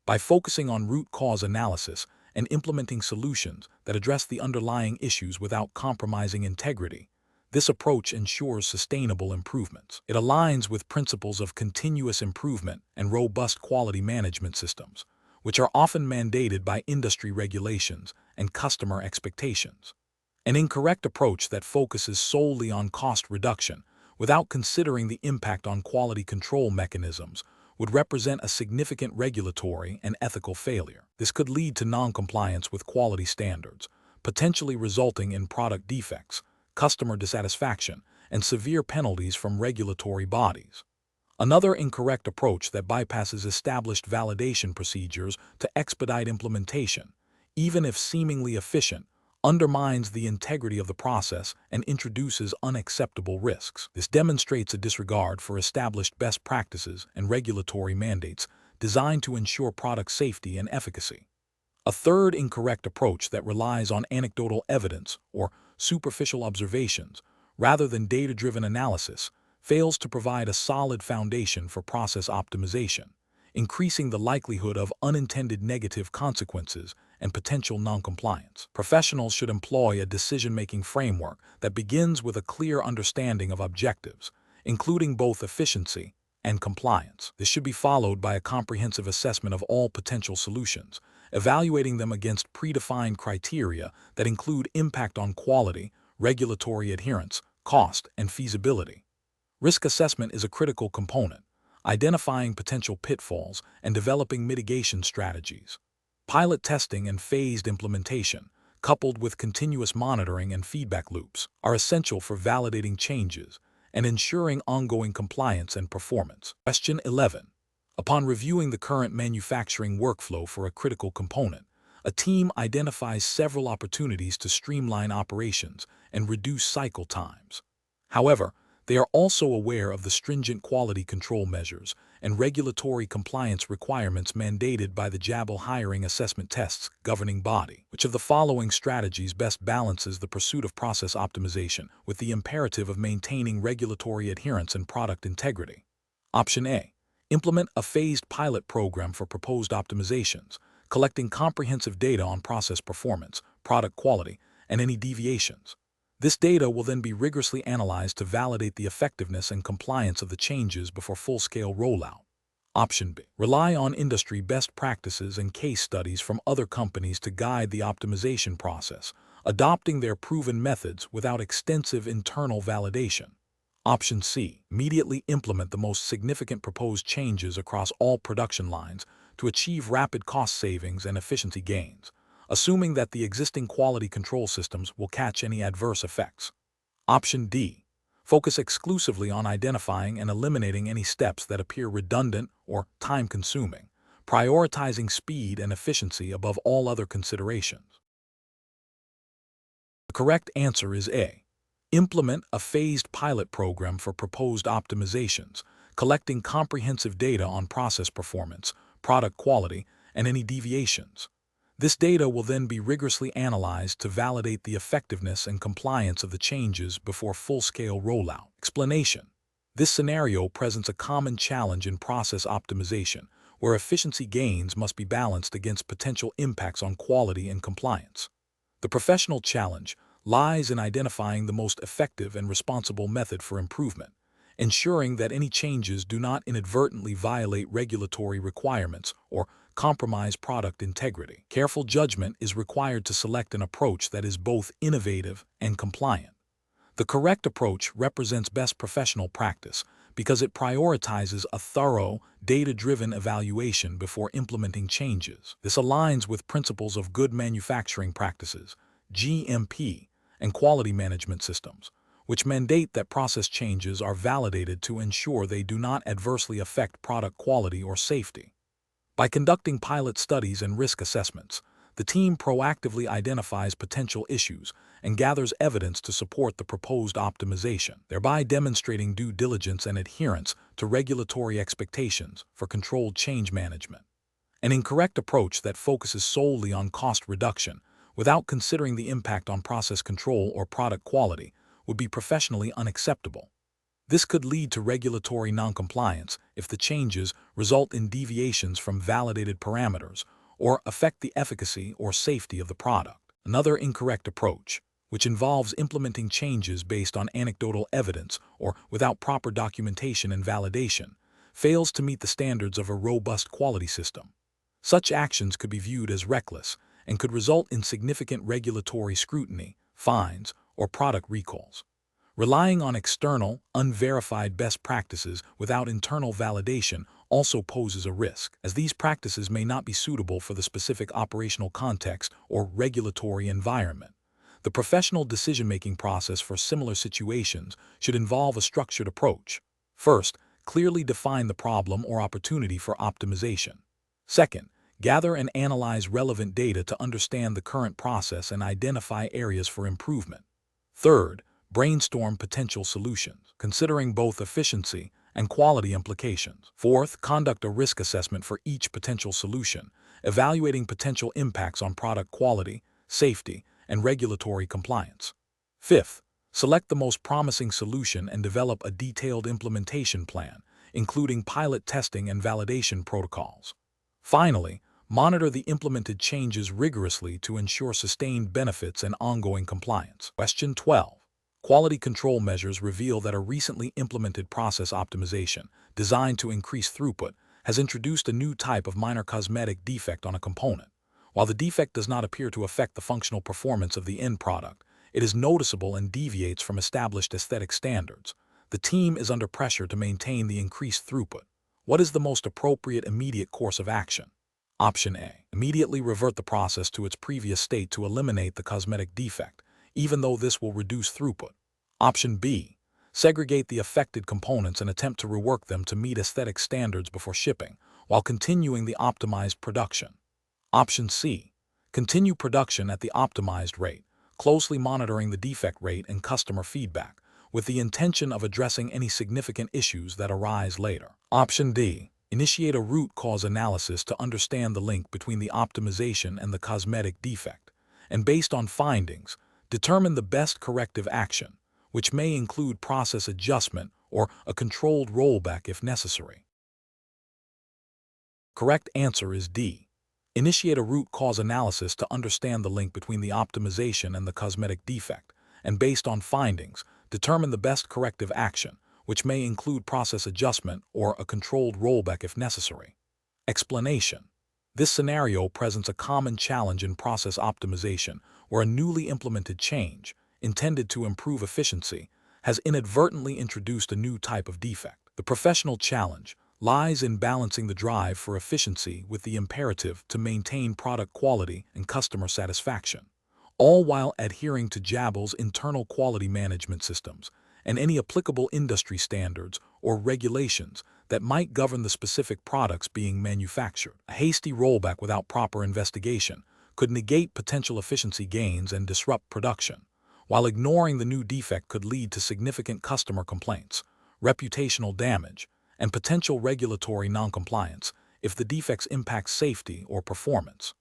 By focusing on root cause analysis and implementing solutions that address the underlying issues without compromising integrity, this approach ensures sustainable improvements. It aligns with principles of continuous improvement and robust quality management systems, which are often mandated by industry regulations and customer expectations. An incorrect approach that focuses solely on cost reduction without considering the impact on quality control mechanisms would represent a significant regulatory and ethical failure. This could lead to non-compliance with quality standards, potentially resulting in product defects, customer dissatisfaction, and severe penalties from regulatory bodies. Another incorrect approach that bypasses established validation procedures to expedite implementation, even if seemingly efficient, undermines the integrity of the process and introduces unacceptable risks. This demonstrates a disregard for established best practices and regulatory mandates designed to ensure product safety and efficacy. A third incorrect approach that relies on anecdotal evidence or superficial observations rather than data-driven analysis fails to provide a solid foundation for process optimization, increasing the likelihood of unintended negative consequences and potential noncompliance. Professionals should employ a decision-making framework that begins with a clear understanding of objectives, including both efficiency and compliance. This should be followed by a comprehensive assessment of all potential solutions, evaluating them against predefined criteria that include impact on quality, regulatory adherence, cost, and feasibility. Risk assessment is a critical component, identifying potential pitfalls and developing mitigation strategies. Pilot testing and phased implementation, coupled with continuous monitoring and feedback loops, are essential for validating changes and ensuring ongoing compliance and performance. Question 11. Upon reviewing the current manufacturing workflow for a critical component, a team identifies several opportunities to streamline operations and reduce cycle times. However, they are also aware of the stringent quality control measures and regulatory compliance requirements mandated by the Jabil hiring assessment tests governing body. Which of the following strategies best balances the pursuit of process optimization with the imperative of maintaining regulatory adherence and product integrity? Option A. Implement a phased pilot program for proposed optimizations, collecting comprehensive data on process performance, product quality, and any deviations. This data will then be rigorously analyzed to validate the effectiveness and compliance of the changes before full-scale rollout. Option B. Rely on industry best practices and case studies from other companies to guide the optimization process, adopting their proven methods without extensive internal validation. Option C. Immediately implement the most significant proposed changes across all production lines to achieve rapid cost savings and efficiency gains, assuming that the existing quality control systems will catch any adverse effects. Option D. Focus exclusively on identifying and eliminating any steps that appear redundant or time-consuming, prioritizing speed and efficiency above all other considerations. The correct answer is A. Implement a phased pilot program for proposed optimizations, collecting comprehensive data on process performance, product quality, and any deviations. This data will then be rigorously analyzed to validate the effectiveness and compliance of the changes before full-scale rollout. Explanation. This scenario presents a common challenge in process optimization, where efficiency gains must be balanced against potential impacts on quality and compliance. The professional challenge lies in identifying the most effective and responsible method for improvement, ensuring that any changes do not inadvertently violate regulatory requirements or compromise product integrity. Careful judgment is required to select an approach that is both innovative and compliant. The correct approach represents best professional practice because it prioritizes a thorough, data-driven evaluation before implementing changes. This aligns with principles of good manufacturing practices, GMP, and quality management systems, which mandate that process changes are validated to ensure they do not adversely affect product quality or safety. By conducting pilot studies and risk assessments, the team proactively identifies potential issues and gathers evidence to support the proposed optimization, thereby demonstrating due diligence and adherence to regulatory expectations for controlled change management. An incorrect approach that focuses solely on cost reduction without considering the impact on process control or product quality would be professionally unacceptable. This could lead to regulatory noncompliance if the changes result in deviations from validated parameters or affect the efficacy or safety of the product. Another incorrect approach, which involves implementing changes based on anecdotal evidence or without proper documentation and validation, fails to meet the standards of a robust quality system. Such actions could be viewed as reckless and could result in significant regulatory scrutiny, fines, or product recalls. Relying on external, unverified best practices without internal validation also poses a risk, as these practices may not be suitable for the specific operational context or regulatory environment. The professional decision-making process for similar situations should involve a structured approach. First, clearly define the problem or opportunity for optimization. Second, gather and analyze relevant data to understand the current process and identify areas for improvement. Third, brainstorm potential solutions, considering both efficiency and quality implications. Fourth, conduct a risk assessment for each potential solution, evaluating potential impacts on product quality, safety, and regulatory compliance. Fifth, select the most promising solution and develop a detailed implementation plan, including pilot testing and validation protocols. Finally, Monitor the implemented changes rigorously to ensure sustained benefits and ongoing compliance. Question 12. Quality control measures reveal that a recently implemented process optimization, designed to increase throughput, has introduced a new type of minor cosmetic defect on a component. While the defect does not appear to affect the functional performance of the end product, it is noticeable and deviates from established aesthetic standards. The team is under pressure to maintain the increased throughput. What is the most appropriate immediate course of action? Option A. Immediately revert the process to its previous state to eliminate the cosmetic defect, even though this will reduce throughput. Option B. Segregate the affected components and attempt to rework them to meet aesthetic standards before shipping, while continuing the optimized production. Option C. Continue production at the optimized rate, closely monitoring the defect rate and customer feedback, with the intention of addressing any significant issues that arise later. Option D. Initiate a root cause analysis to understand the link between the optimization and the cosmetic defect, and based on findings, determine the best corrective action, which may include process adjustment or a controlled rollback if necessary. Correct answer is D. Initiate a root cause analysis to understand the link between the optimization and the cosmetic defect, and based on findings, determine the best corrective action, which may include process adjustment or a controlled rollback if necessary. Explanation. This scenario presents a common challenge in process optimization where a newly implemented change, intended to improve efficiency, has inadvertently introduced a new type of defect. The professional challenge lies in balancing the drive for efficiency with the imperative to maintain product quality and customer satisfaction, all while adhering to Jabil's internal quality management systems and any applicable industry standards or regulations that might govern the specific products being manufactured. A hasty rollback without proper investigation could negate potential efficiency gains and disrupt production, while ignoring the new defect could lead to significant customer complaints, reputational damage, and potential regulatory noncompliance if the defects impact safety or performance.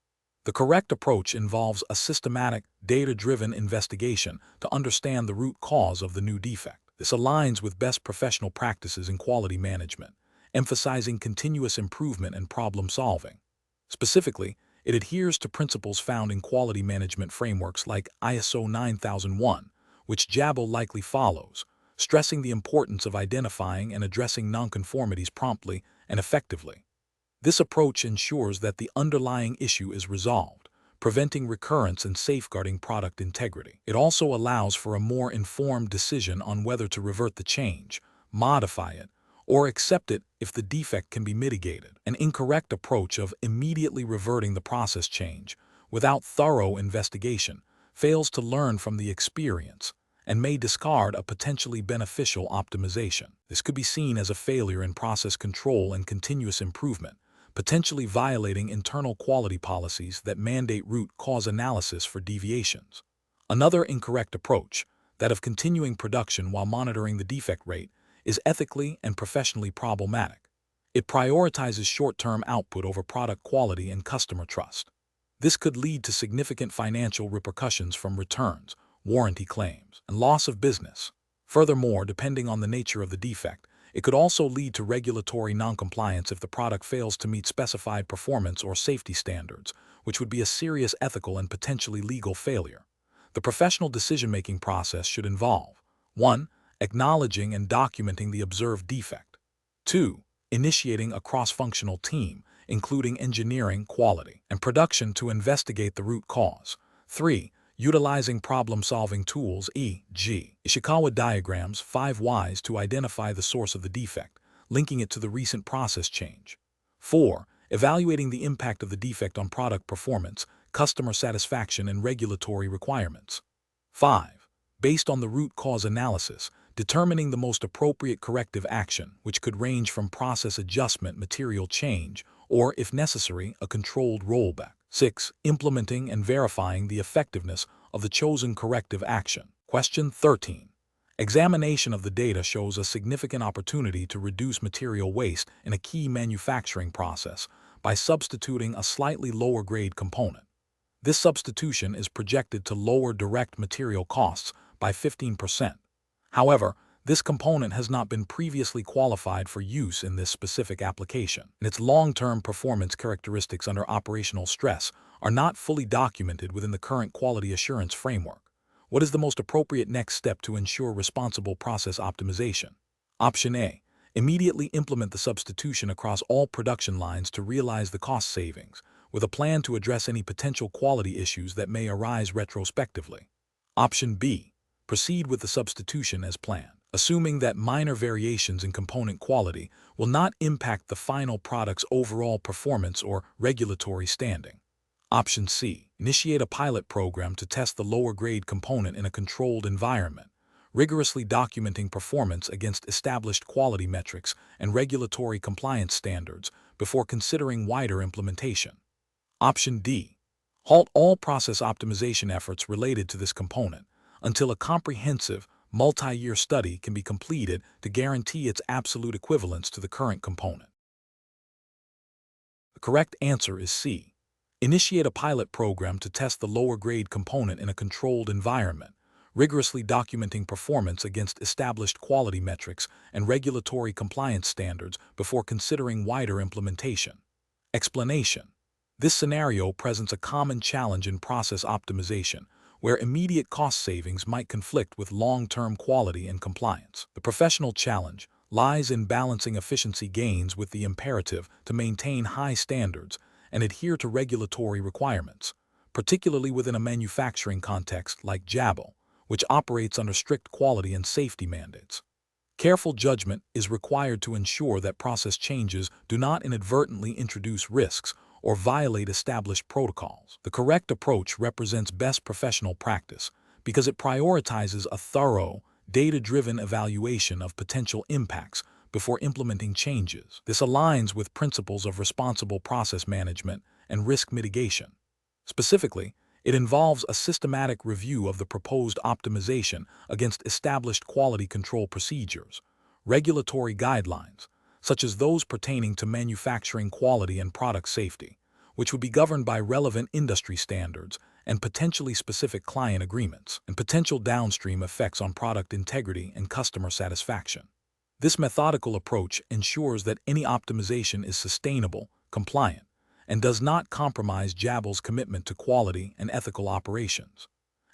The correct approach involves a systematic, data-driven investigation to understand the root cause of the new defect. This aligns with best professional practices in quality management, emphasizing continuous improvement and problem solving. Specifically, it adheres to principles found in quality management frameworks like ISO 9001, which Jabil likely follows, stressing the importance of identifying and addressing nonconformities promptly and effectively. This approach ensures that the underlying issue is resolved, preventing recurrence and safeguarding product integrity. It also allows for a more informed decision on whether to revert the change, modify it, or accept it if the defect can be mitigated. An incorrect approach of immediately reverting the process change without thorough investigation fails to learn from the experience and may discard a potentially beneficial optimization. This could be seen as a failure in process control and continuous improvement, potentially violating internal quality policies that mandate root cause analysis for deviations. Another incorrect approach, that of continuing production while monitoring the defect rate, is ethically and professionally problematic. It prioritizes short-term output over product quality and customer trust. This could lead to significant financial repercussions from returns, warranty claims, and loss of business. Furthermore, depending on the nature of the defect, it could also lead to regulatory noncompliance if the product fails to meet specified performance or safety standards, which would be a serious ethical and potentially legal failure. The professional decision-making process should involve 1. Acknowledging and documenting the observed defect. 2. Initiating a cross-functional team, including engineering, quality, and production to investigate the root cause. 3. Utilizing problem-solving tools, e.g., Ishikawa diagrams, 5 whys to identify the source of the defect, linking it to the recent process change. 4. Evaluating the impact of the defect on product performance, customer satisfaction, and regulatory requirements. 5. Based on the root cause analysis, determining the most appropriate corrective action, which could range from process adjustment, material change, or, if necessary, a controlled rollback. 6. Implementing and verifying the effectiveness of the chosen corrective action. Question 13. Examination of the data shows a significant opportunity to reduce material waste in a key manufacturing process by substituting a slightly lower-grade component. This substitution is projected to lower direct material costs by 15%. However, this component has not been previously qualified for use in this specific application, and its long-term performance characteristics under operational stress are not fully documented within the current quality assurance framework. What is the most appropriate next step to ensure responsible process optimization? Option A. Immediately implement the substitution across all production lines to realize the cost savings, with a plan to address any potential quality issues that may arise retrospectively. Option B. Proceed with the substitution as planned, assuming that minor variations in component quality will not impact the final product's overall performance or regulatory standing. Option C. Initiate a pilot program to test the lower-grade component in a controlled environment, rigorously documenting performance against established quality metrics and regulatory compliance standards before considering wider implementation. Option D. Halt all process optimization efforts related to this component until a comprehensive, multi-year study can be completed to guarantee its absolute equivalence to the current component. The correct answer is C. Initiate a pilot program to test the lower-grade component in a controlled environment, rigorously documenting performance against established quality metrics and regulatory compliance standards before considering wider implementation. Explanation. This scenario presents a common challenge in process optimization, where immediate cost savings might conflict with long-term quality and compliance. The professional challenge lies in balancing efficiency gains with the imperative to maintain high standards and adhere to regulatory requirements, particularly within a manufacturing context like Jabil, which operates under strict quality and safety mandates. Careful judgment is required to ensure that process changes do not inadvertently introduce risks or violate established protocols. The correct approach represents best professional practice because it prioritizes a thorough, data-driven evaluation of potential impacts before implementing changes. This aligns with principles of responsible process management and risk mitigation. Specifically, it involves a systematic review of the proposed optimization against established quality control procedures, regulatory guidelines, such as those pertaining to manufacturing quality and product safety, which would be governed by relevant industry standards and potentially specific client agreements, and potential downstream effects on product integrity and customer satisfaction. This methodical approach ensures that any optimization is sustainable, compliant, and does not compromise Jabil's commitment to quality and ethical operations.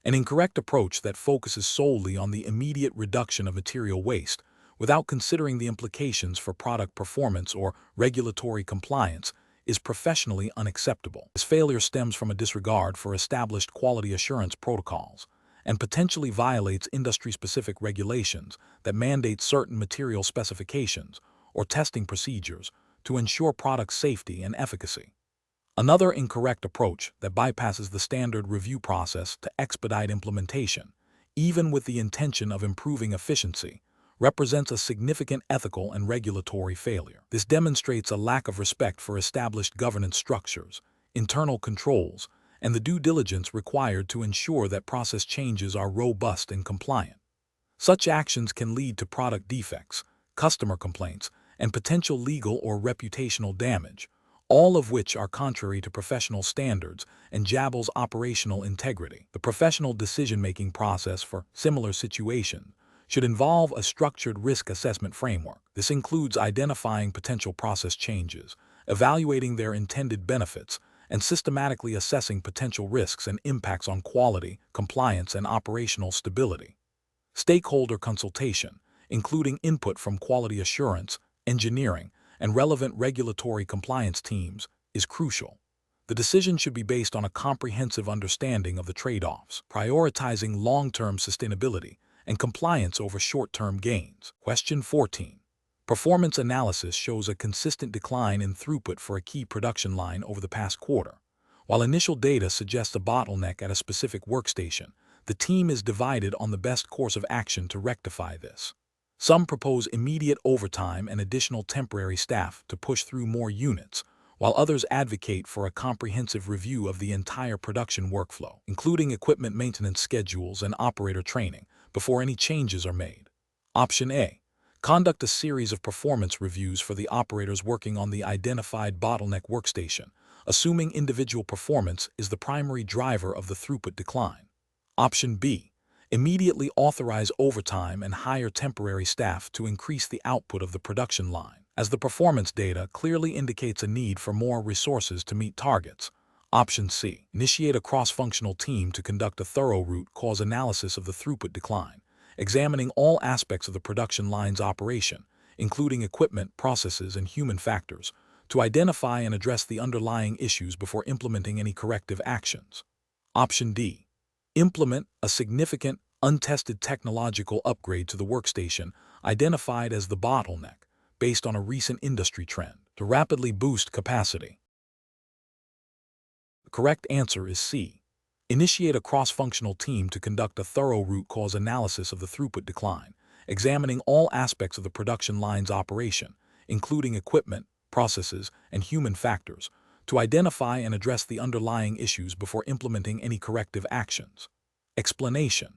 An incorrect approach that focuses solely on the immediate reduction of material waste without considering the implications for product performance or regulatory compliance is professionally unacceptable. This failure stems from a disregard for established quality assurance protocols and potentially violates industry-specific regulations that mandate certain material specifications or testing procedures to ensure product safety and efficacy. Another incorrect approach that bypasses the standard review process to expedite implementation, even with the intention of improving efficiency, represents a significant ethical and regulatory failure. This demonstrates a lack of respect for established governance structures, internal controls, and the due diligence required to ensure that process changes are robust and compliant. Such actions can lead to product defects, customer complaints, and potential legal or reputational damage, all of which are contrary to professional standards and Jabil's operational integrity. The professional decision-making process for similar situations should involve a structured risk assessment framework. This includes identifying potential process changes, evaluating their intended benefits, and systematically assessing potential risks and impacts on quality, compliance, and operational stability. Stakeholder consultation, including input from quality assurance, engineering, and relevant regulatory compliance teams, is crucial. The decision should be based on a comprehensive understanding of the trade-offs, prioritizing long-term sustainability and compliance over short-term gains. Question 14. Performance analysis shows a consistent decline in throughput for a key production line over the past quarter. While initial data suggests a bottleneck at a specific workstation, the team is divided on the best course of action to rectify this. Some propose immediate overtime and additional temporary staff to push through more units, while others advocate for a comprehensive review of the entire production workflow, including equipment maintenance schedules and operator training, before any changes are made. Option A. Conduct a series of performance reviews for the operators working on the identified bottleneck workstation, assuming individual performance is the primary driver of the throughput decline. Option B. Immediately authorize overtime and hire temporary staff to increase the output of the production line, as the performance data clearly indicates a need for more resources to meet targets. Option C. Initiate a cross-functional team to conduct a thorough root cause analysis of the throughput decline, examining all aspects of the production line's operation, including equipment, processes, and human factors, to identify and address the underlying issues before implementing any corrective actions. Option D. Implement a significant, untested technological upgrade to the workstation identified as the bottleneck based on a recent industry trend to rapidly boost capacity. The correct answer is C. Initiate a cross-functional team to conduct a thorough root cause analysis of the throughput decline, examining all aspects of the production line's operation, including equipment, processes, and human factors, to identify and address the underlying issues before implementing any corrective actions. Explanation.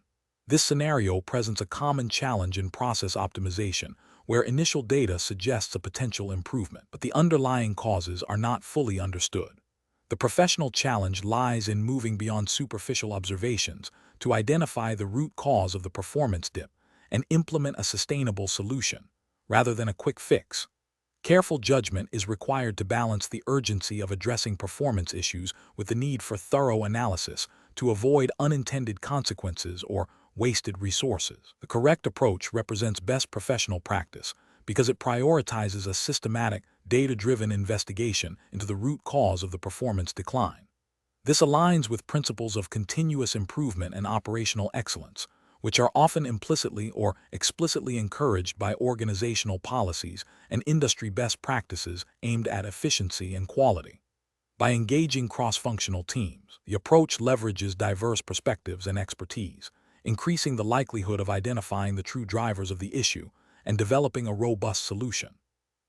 This scenario presents a common challenge in process optimization, where initial data suggests a potential improvement, but the underlying causes are not fully understood. The professional challenge lies in moving beyond superficial observations to identify the root cause of the performance dip and implement a sustainable solution, rather than a quick fix. Careful judgment is required to balance the urgency of addressing performance issues with the need for thorough analysis to avoid unintended consequences or wasted resources. The correct approach represents best professional practice because it prioritizes a systematic, data-driven investigation into the root cause of the performance decline. This aligns with principles of continuous improvement and operational excellence, which are often implicitly or explicitly encouraged by organizational policies and industry best practices aimed at efficiency and quality. By engaging cross-functional teams, the approach leverages diverse perspectives and expertise, increasing the likelihood of identifying the true drivers of the issue and developing a robust solution.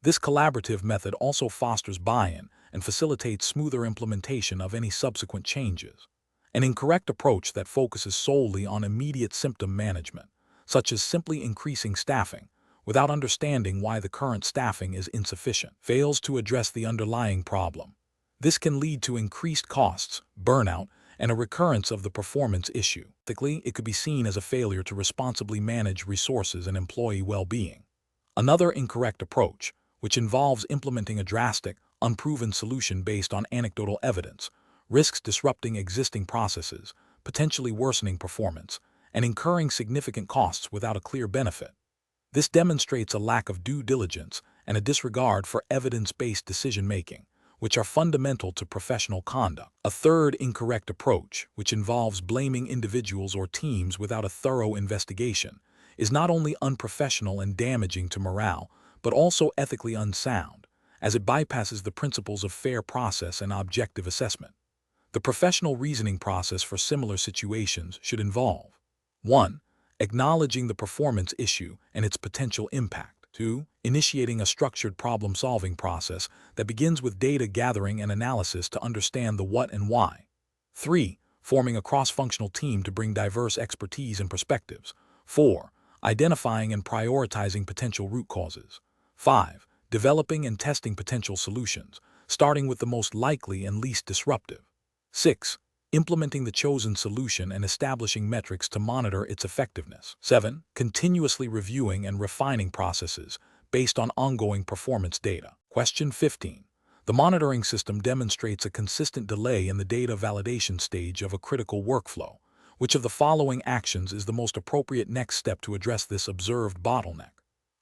This collaborative method also fosters buy-in and facilitates smoother implementation of any subsequent changes. An incorrect approach that focuses solely on immediate symptom management, such as simply increasing staffing, without understanding why the current staffing is insufficient, fails to address the underlying problem. This can lead to increased costs, burnout, and a recurrence of the performance issue. Ethically, it could be seen as a failure to responsibly manage resources and employee well-being. Another incorrect approach, which involves implementing a drastic, unproven solution based on anecdotal evidence, risks disrupting existing processes, potentially worsening performance, and incurring significant costs without a clear benefit. This demonstrates a lack of due diligence and a disregard for evidence-based decision-making, which are fundamental to professional conduct. A third incorrect approach, which involves blaming individuals or teams without a thorough investigation, is not only unprofessional and damaging to morale, but also ethically unsound, as it bypasses the principles of fair process and objective assessment. The professional reasoning process for similar situations should involve 1. Acknowledging the performance issue and its potential impact. 2. Initiating a structured problem-solving process that begins with data gathering and analysis to understand the what and why. 3. Forming a cross-functional team to bring diverse expertise and perspectives. 4. Identifying and prioritizing potential root causes. 5. Developing and testing potential solutions, starting with the most likely and least disruptive. 6. Implementing the chosen solution and establishing metrics to monitor its effectiveness. 7. Continuously reviewing and refining processes based on ongoing performance data. Question 15. The monitoring system demonstrates a consistent delay in the data validation stage of a critical workflow. Which of the following actions is the most appropriate next step to address this observed bottleneck?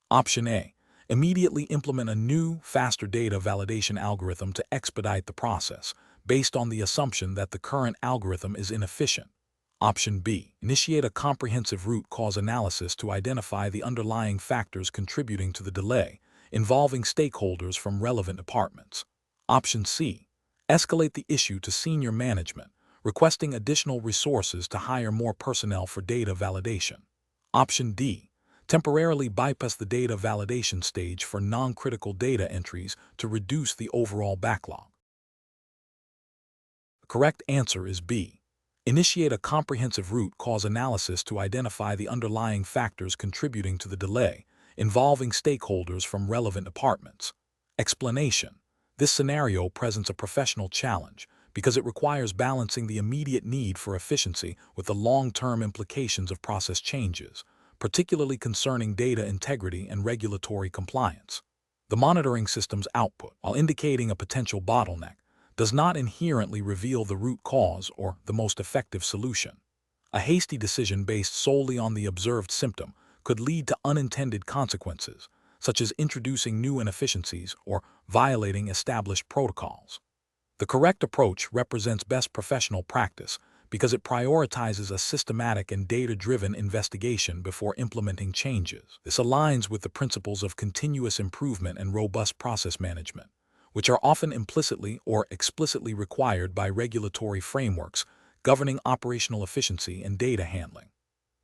Option A. Immediately implement a new, faster data validation algorithm to expedite the process, based on the assumption that the current algorithm is inefficient. Option B. Initiate a comprehensive root cause analysis to identify the underlying factors contributing to the delay, involving stakeholders from relevant departments. Option C. Escalate the issue to senior management, requesting additional resources to hire more personnel for data validation. Option D. Temporarily bypass the data validation stage for non-critical data entries to reduce the overall backlog. The correct answer is B. Initiate a comprehensive root cause analysis to identify the underlying factors contributing to the delay, involving stakeholders from relevant departments. Explanation. This scenario presents a professional challenge because it requires balancing the immediate need for efficiency with the long-term implications of process changes, particularly concerning data integrity and regulatory compliance. The monitoring system's output, while indicating a potential bottleneck, does not inherently reveal the root cause or the most effective solution. A hasty decision based solely on the observed symptom could lead to unintended consequences, such as introducing new inefficiencies or violating established protocols. The correct approach represents best professional practice because it prioritizes a systematic and data-driven investigation before implementing changes. This aligns with the principles of continuous improvement and robust process management, which are often implicitly or explicitly required by regulatory frameworks governing operational efficiency and data handling.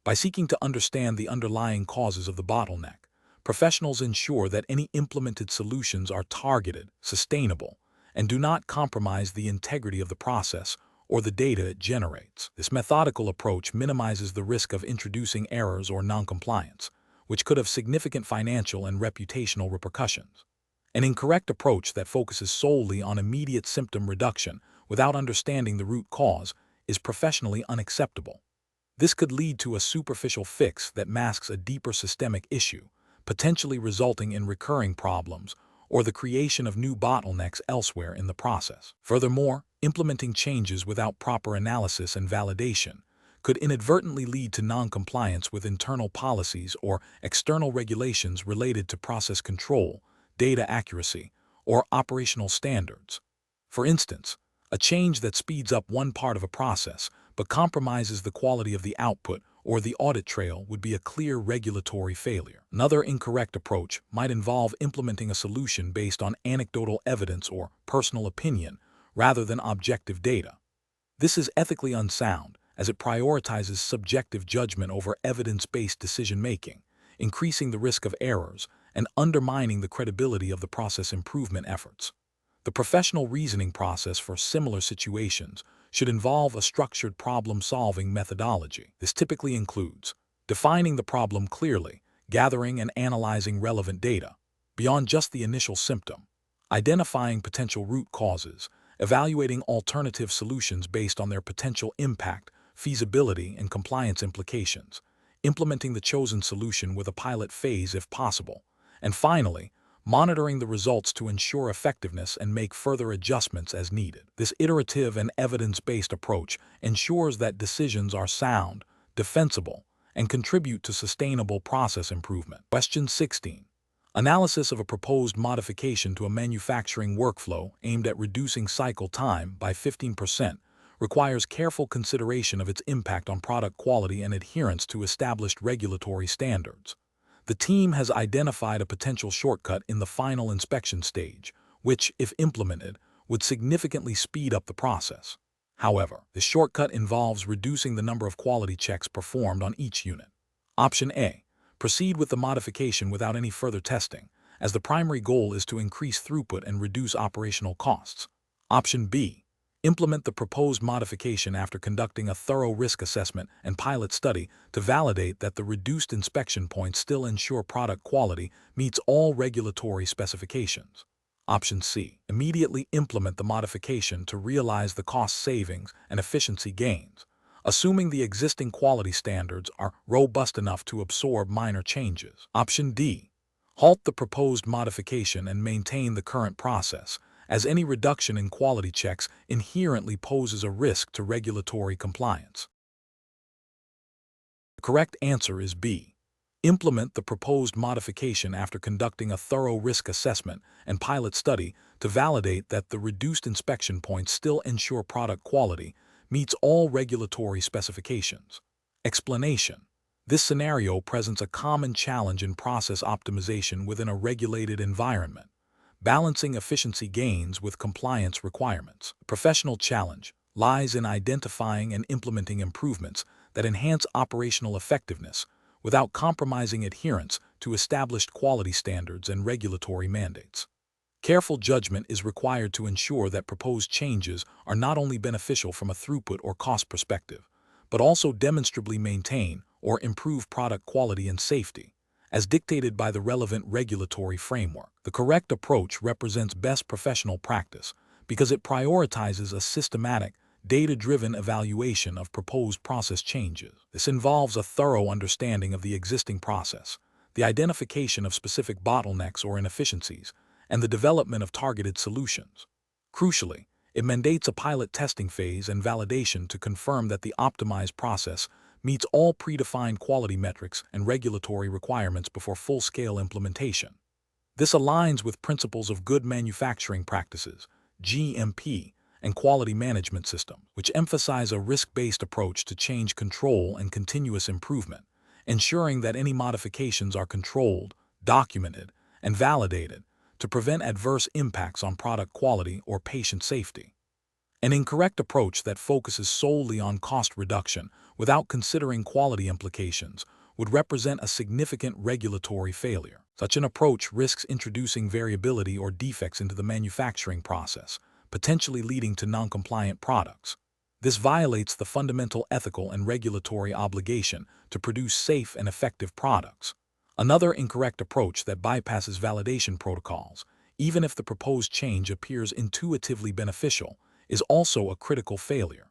By seeking to understand the underlying causes of the bottleneck, professionals ensure that any implemented solutions are targeted, sustainable, and do not compromise the integrity of the process or the data it generates. This methodical approach minimizes the risk of introducing errors or noncompliance, which could have significant financial and reputational repercussions. An incorrect approach that focuses solely on immediate symptom reduction without understanding the root cause is professionally unacceptable. This could lead to a superficial fix that masks a deeper systemic issue, potentially resulting in recurring problems or the creation of new bottlenecks elsewhere in the process. Furthermore, implementing changes without proper analysis and validation could inadvertently lead to noncompliance with internal policies or external regulations related to process control, data accuracy, or operational standards. For instance, a change that speeds up one part of a process but compromises the quality of the output or the audit trail would be a clear regulatory failure. Another incorrect approach might involve implementing a solution based on anecdotal evidence or personal opinion rather than objective data. This is ethically unsound as it prioritizes subjective judgment over evidence-based decision-making, increasing the risk of errors and undermining the credibility of the process improvement efforts. The professional reasoning process for similar situations should involve a structured problem-solving methodology. This typically includes defining the problem clearly, gathering and analyzing relevant data, beyond just the initial symptom, identifying potential root causes, evaluating alternative solutions based on their potential impact, feasibility, and compliance implications, implementing the chosen solution with a pilot phase if possible, and finally, monitoring the results to ensure effectiveness and make further adjustments as needed. This iterative and evidence-based approach ensures that decisions are sound, defensible, and contribute to sustainable process improvement. Question 16. Analysis of a proposed modification to a manufacturing workflow aimed at reducing cycle time by 15% requires careful consideration of its impact on product quality and adherence to established regulatory standards. The team has identified a potential shortcut in the final inspection stage, which, if implemented, would significantly speed up the process. However, the shortcut involves reducing the number of quality checks performed on each unit. Option A. Proceed with the modification without any further testing, as the primary goal is to increase throughput and reduce operational costs. Option B. Implement the proposed modification after conducting a thorough risk assessment and pilot study to validate that the reduced inspection points still ensure product quality meets all regulatory specifications. Option C. Immediately implement the modification to realize the cost savings and efficiency gains, assuming the existing quality standards are robust enough to absorb minor changes. Option D. Halt the proposed modification and maintain the current process, as any reduction in quality checks inherently poses a risk to regulatory compliance. The correct answer is B. Implement the proposed modification after conducting a thorough risk assessment and pilot study to validate that the reduced inspection points still ensure product quality meets all regulatory specifications. Explanation. This scenario presents a common challenge in process optimization within a regulated environment, balancing efficiency gains with compliance requirements. The professional challenge lies in identifying and implementing improvements that enhance operational effectiveness without compromising adherence to established quality standards and regulatory mandates. Careful judgment is required to ensure that proposed changes are not only beneficial from a throughput or cost perspective, but also demonstrably maintain or improve product quality and safety, as dictated by the relevant regulatory framework. The correct approach represents best professional practice because it prioritizes a systematic, data-driven evaluation of proposed process changes. This involves a thorough understanding of the existing process, the identification of specific bottlenecks or inefficiencies, and the development of targeted solutions. Crucially, it mandates a pilot testing phase and validation to confirm that the optimized process meets all predefined quality metrics and regulatory requirements before full-scale implementation. This aligns with principles of good manufacturing practices, GMP, and quality management system, which emphasize a risk-based approach to change control and continuous improvement, ensuring that any modifications are controlled, documented, and validated to prevent adverse impacts on product quality or patient safety. An incorrect approach that focuses solely on cost reduction without considering quality implications would represent a significant regulatory failure. Such an approach risks introducing variability or defects into the manufacturing process, potentially leading to non-compliant products. This violates the fundamental ethical and regulatory obligation to produce safe and effective products. Another incorrect approach that bypasses validation protocols, even if the proposed change appears intuitively beneficial, is also a critical failure.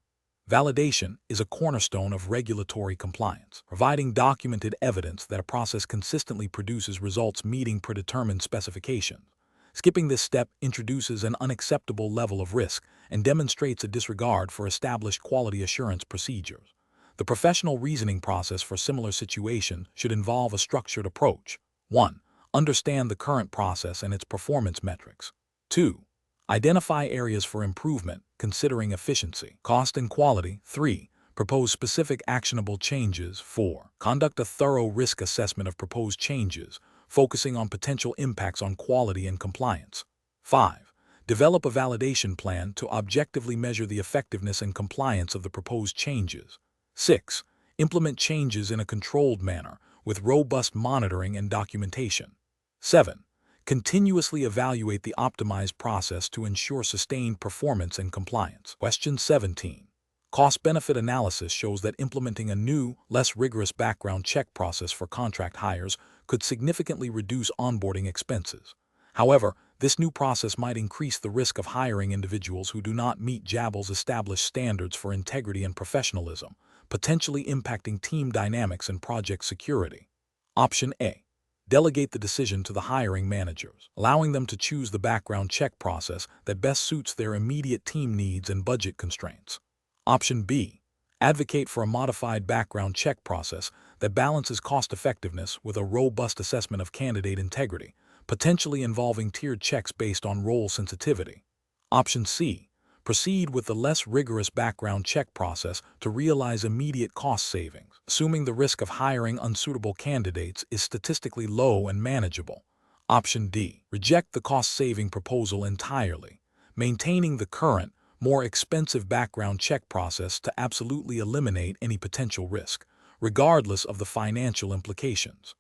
Validation is a cornerstone of regulatory compliance, providing documented evidence that a process consistently produces results meeting predetermined specifications. Skipping this step introduces an unacceptable level of risk and demonstrates a disregard for established quality assurance procedures. The professional reasoning process for similar situations should involve a structured approach. 1. Understand the current process and its performance metrics. 2. Identify areas for improvement, considering efficiency, cost, and quality. 3. Propose specific actionable changes. 4. Conduct a thorough risk assessment of proposed changes, focusing on potential impacts on quality and compliance. 5. Develop a validation plan to objectively measure the effectiveness and compliance of the proposed changes. 6. Implement changes in a controlled manner with robust monitoring and documentation. 7. Continuously evaluate the optimized process to ensure sustained performance and compliance. Question 17. Cost-benefit analysis shows that implementing a new, less rigorous background check process for contract hires could significantly reduce onboarding expenses. However, this new process might increase the risk of hiring individuals who do not meet Jabil's established standards for integrity and professionalism, potentially impacting team dynamics and project security. Option A. Delegate the decision to the hiring managers, allowing them to choose the background check process that best suits their immediate team needs and budget constraints. Option B. Advocate for a modified background check process that balances cost-effectiveness with a robust assessment of candidate integrity, potentially involving tiered checks based on role sensitivity. Option C. Proceed with the less rigorous background check process to realize immediate cost savings, assuming the risk of hiring unsuitable candidates is statistically low and manageable. Option D. Reject the cost-saving proposal entirely, maintaining the current, more expensive background check process to absolutely eliminate any potential risk, regardless of the financial implications.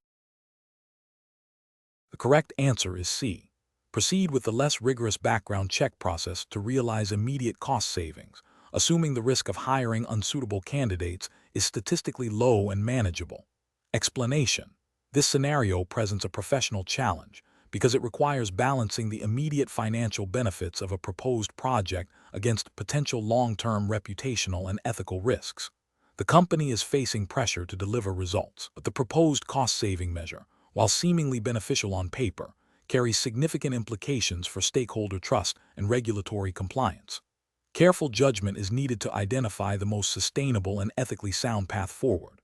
The correct answer is C. Proceed with the less rigorous background check process to realize immediate cost savings, assuming the risk of hiring unsuitable candidates is statistically low and manageable. Explanation: this scenario presents a professional challenge because it requires balancing the immediate financial benefits of a proposed project against potential long-term reputational and ethical risks. The company is facing pressure to deliver results, but the proposed cost-saving measure, while seemingly beneficial on paper, carries significant implications for stakeholder trust and regulatory compliance. Careful judgment is needed to identify the most sustainable and ethically sound path forward.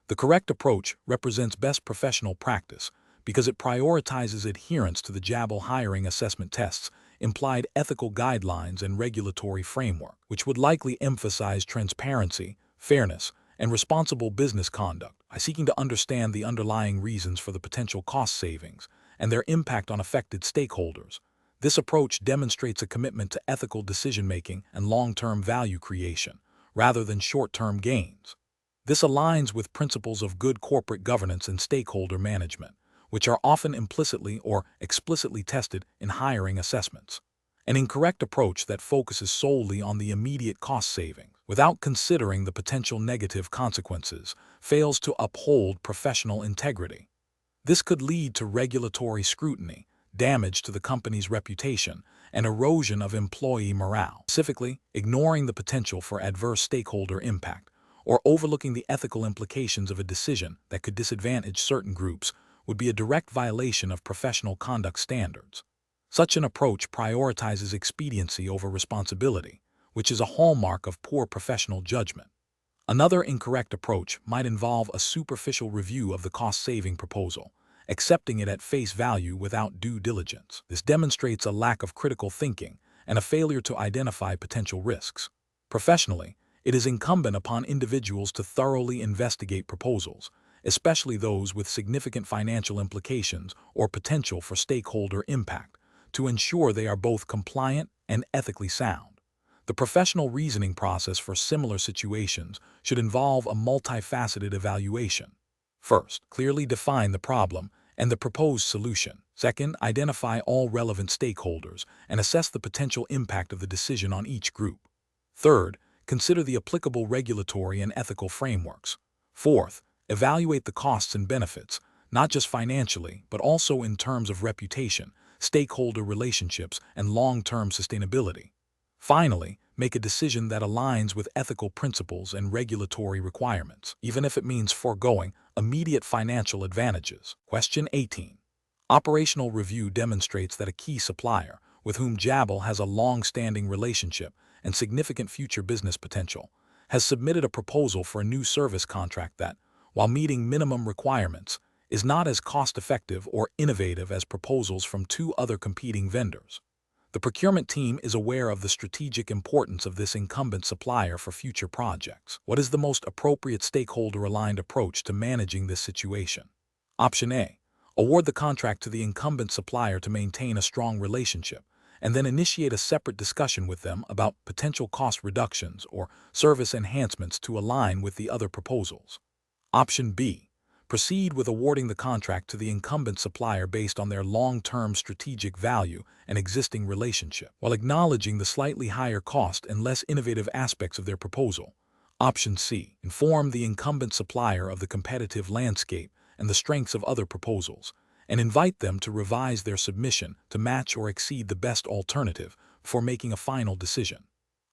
The correct approach represents best professional practice because it prioritizes adherence to the Jabil hiring assessment tests, implied ethical guidelines, and regulatory framework, which would likely emphasize transparency, fairness, and responsible business conduct by seeking to understand the underlying reasons for the potential cost savings and their impact on affected stakeholders. This approach demonstrates a commitment to ethical decision-making and long-term value creation, rather than short-term gains. This aligns with principles of good corporate governance and stakeholder management, which are often implicitly or explicitly tested in hiring assessments. An incorrect approach that focuses solely on the immediate cost savings, without considering the potential negative consequences, fails to uphold professional integrity. This could lead to regulatory scrutiny, damage to the company's reputation, and erosion of employee morale. Specifically, ignoring the potential for adverse stakeholder impact or overlooking the ethical implications of a decision that could disadvantage certain groups would be a direct violation of professional conduct standards. Such an approach prioritizes expediency over responsibility, which is a hallmark of poor professional judgment. Another incorrect approach might involve a superficial review of the cost-saving proposal, accepting it at face value without due diligence. This demonstrates a lack of critical thinking and a failure to identify potential risks. Professionally, it is incumbent upon individuals to thoroughly investigate proposals, especially those with significant financial implications or potential for stakeholder impact, to ensure they are both compliant and ethically sound. The professional reasoning process for similar situations should involve a multifaceted evaluation. First, clearly define the problem and the proposed solution. Second, identify all relevant stakeholders and assess the potential impact of the decision on each group. Third, consider the applicable regulatory and ethical frameworks. Fourth, evaluate the costs and benefits, not just financially, but also in terms of reputation, stakeholder relationships, and long-term sustainability. Finally, make a decision that aligns with ethical principles and regulatory requirements, even if it means foregoing immediate financial advantages. Question 18. Operational review demonstrates that a key supplier, with whom Jabil has a long-standing relationship and significant future business potential, has submitted a proposal for a new service contract that, while meeting minimum requirements, is not as cost-effective or innovative as proposals from two other competing vendors. The procurement team is aware of the strategic importance of this incumbent supplier for future projects. What is the most appropriate stakeholder-aligned approach to managing this situation? Option A. Award the contract to the incumbent supplier to maintain a strong relationship, and then initiate a separate discussion with them about potential cost reductions or service enhancements to align with the other proposals. Option B. Proceed with awarding the contract to the incumbent supplier based on their long-term strategic value and existing relationship, while acknowledging the slightly higher cost and less innovative aspects of their proposal. Option C. Inform the incumbent supplier of the competitive landscape and the strengths of other proposals, and invite them to revise their submission to match or exceed the best alternative before making a final decision.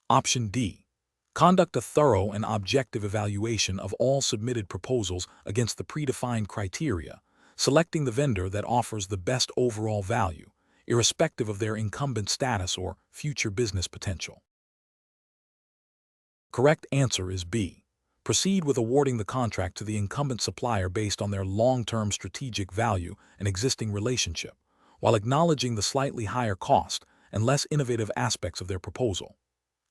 Option D. Conduct a thorough and objective evaluation of all submitted proposals against the predefined criteria, selecting the vendor that offers the best overall value, irrespective of their incumbent status or future business potential. Correct answer is B. Proceed with awarding the contract to the incumbent supplier based on their long-term strategic value and existing relationship, while acknowledging the slightly higher cost and less innovative aspects of their proposal.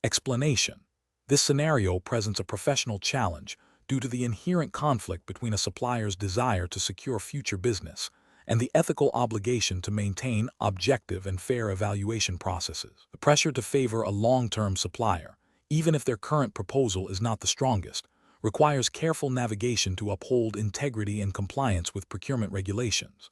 Explanation. This scenario presents a professional challenge due to the inherent conflict between a supplier's desire to secure future business and the ethical obligation to maintain objective and fair evaluation processes. The pressure to favor a long-term supplier, even if their current proposal is not the strongest, requires careful navigation to uphold integrity and compliance with procurement regulations.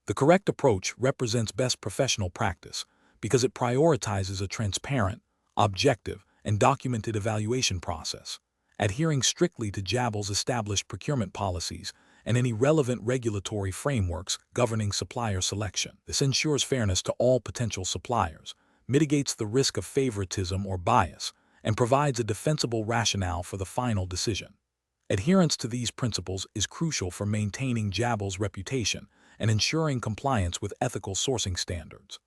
The correct approach represents best professional practice because it prioritizes a transparent, objective, and documented evaluation process, adhering strictly to Jabil's established procurement policies and any relevant regulatory frameworks governing supplier selection. This ensures fairness to all potential suppliers, mitigates the risk of favoritism or bias, and provides a defensible rationale for the final decision. Adherence to these principles is crucial for maintaining Jabil's reputation and ensuring compliance with ethical sourcing standards.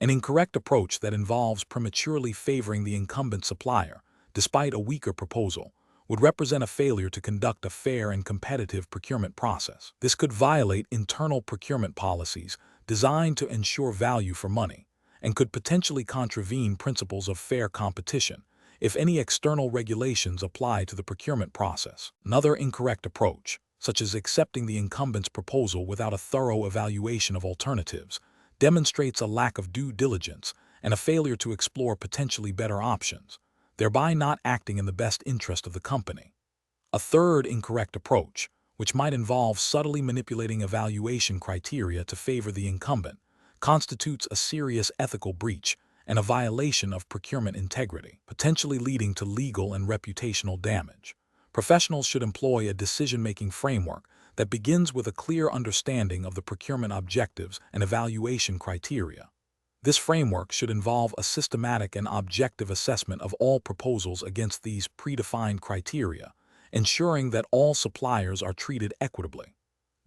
An incorrect approach that involves prematurely favoring the incumbent supplier, despite a weaker proposal, would represent a failure to conduct a fair and competitive procurement process. This could violate internal procurement policies designed to ensure value for money, and could potentially contravene principles of fair competition if any external regulations apply to the procurement process. Another incorrect approach, such as accepting the incumbent's proposal without a thorough evaluation of alternatives, demonstrates a lack of due diligence and a failure to explore potentially better options, thereby not acting in the best interest of the company. A third incorrect approach, which might involve subtly manipulating evaluation criteria to favor the incumbent, constitutes a serious ethical breach and a violation of procurement integrity, potentially leading to legal and reputational damage. Professionals should employ a decision-making framework that begins with a clear understanding of the procurement objectives and evaluation criteria. This framework should involve a systematic and objective assessment of all proposals against these predefined criteria, ensuring that all suppliers are treated equitably.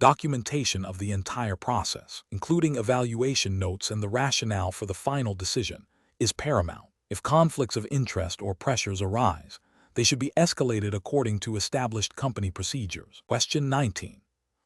Documentation of the entire process, including evaluation notes and the rationale for the final decision, is paramount. If conflicts of interest or pressures arise, they should be escalated according to established company procedures. Question 19.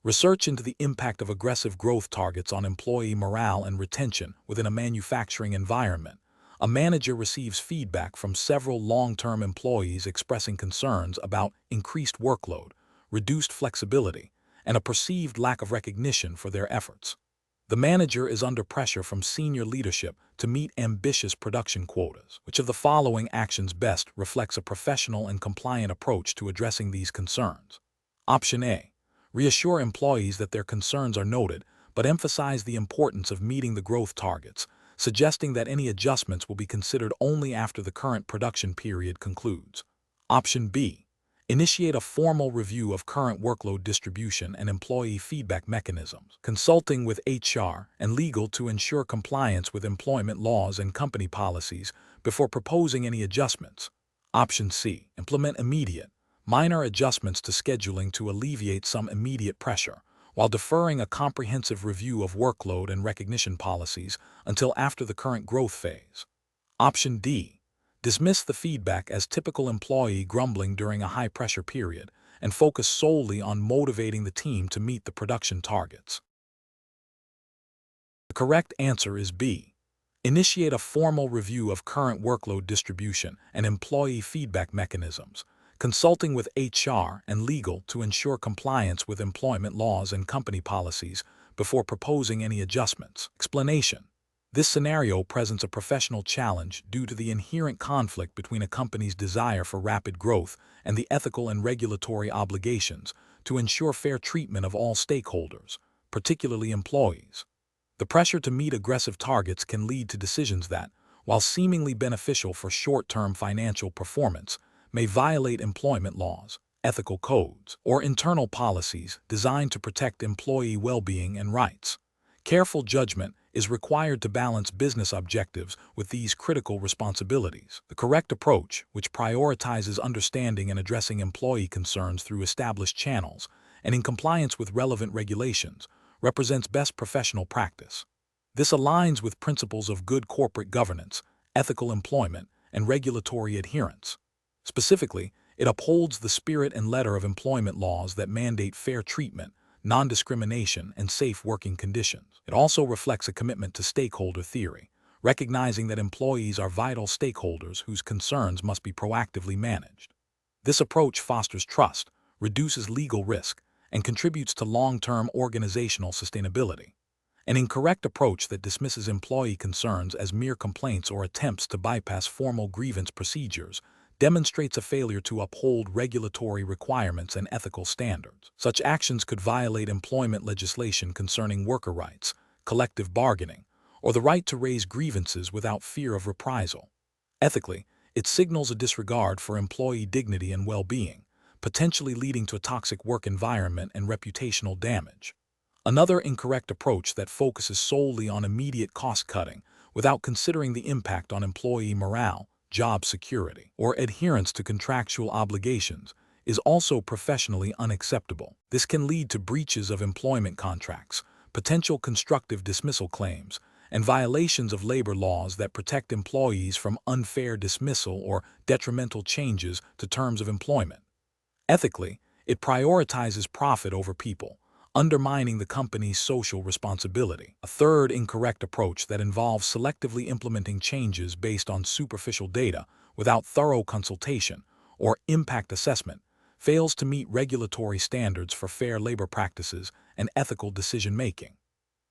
Research into the impact of aggressive growth targets on employee morale and retention within a manufacturing environment. A manager receives feedback from several long-term employees expressing concerns about increased workload, reduced flexibility, and a perceived lack of recognition for their efforts. The manager is under pressure from senior leadership to meet ambitious production quotas. Which of the following actions best reflects a professional and compliant approach to addressing these concerns? Option A. Reassure employees that their concerns are noted, but emphasize the importance of meeting the growth targets, suggesting that any adjustments will be considered only after the current production period concludes. Option B. Initiate a formal review of current workload distribution and employee feedback mechanisms, consulting with HR and legal to ensure compliance with employment laws and company policies before proposing any adjustments. Option C. Implement immediate, minor adjustments to scheduling to alleviate some immediate pressure, while deferring a comprehensive review of workload and recognition policies until after the current growth phase. Option D. Dismiss the feedback as typical employee grumbling during a high-pressure period and focus solely on motivating the team to meet the production targets. The correct answer is B. Initiate a formal review of current workload distribution and employee feedback mechanisms, consulting with HR and legal to ensure compliance with employment laws and company policies before proposing any adjustments. Explanation. This scenario presents a professional challenge due to the inherent conflict between a company's desire for rapid growth and the ethical and regulatory obligations to ensure fair treatment of all stakeholders, particularly employees. The pressure to meet aggressive targets can lead to decisions that, while seemingly beneficial for short-term financial performance, may violate employment laws, ethical codes, or internal policies designed to protect employee well-being and rights. Careful judgment is required to balance business objectives with these critical responsibilities. The correct approach, which prioritizes understanding and addressing employee concerns through established channels and in compliance with relevant regulations, represents best professional practice. This aligns with principles of good corporate governance, ethical employment, and regulatory adherence. Specifically, it upholds the spirit and letter of employment laws that mandate fair treatment, non-discrimination, and safe working conditions. It also reflects a commitment to stakeholder theory, recognizing that employees are vital stakeholders whose concerns must be proactively managed. This approach fosters trust, reduces legal risk, and contributes to long-term organizational sustainability. An incorrect approach that dismisses employee concerns as mere complaints or attempts to bypass formal grievance procedures demonstrates a failure to uphold regulatory requirements and ethical standards. Such actions could violate employment legislation concerning worker rights, collective bargaining, or the right to raise grievances without fear of reprisal. Ethically, it signals a disregard for employee dignity and well-being, potentially leading to a toxic work environment and reputational damage. Another incorrect approach that focuses solely on immediate cost-cutting without considering the impact on employee morale, job security, or adherence to contractual obligations is also professionally unacceptable. This can lead to breaches of employment contracts, potential constructive dismissal claims, and violations of labor laws that protect employees from unfair dismissal or detrimental changes to terms of employment. Ethically, it prioritizes profit over people, undermining the company's social responsibility. A third incorrect approach that involves selectively implementing changes based on superficial data without thorough consultation or impact assessment fails to meet regulatory standards for fair labor practices and ethical decision-making.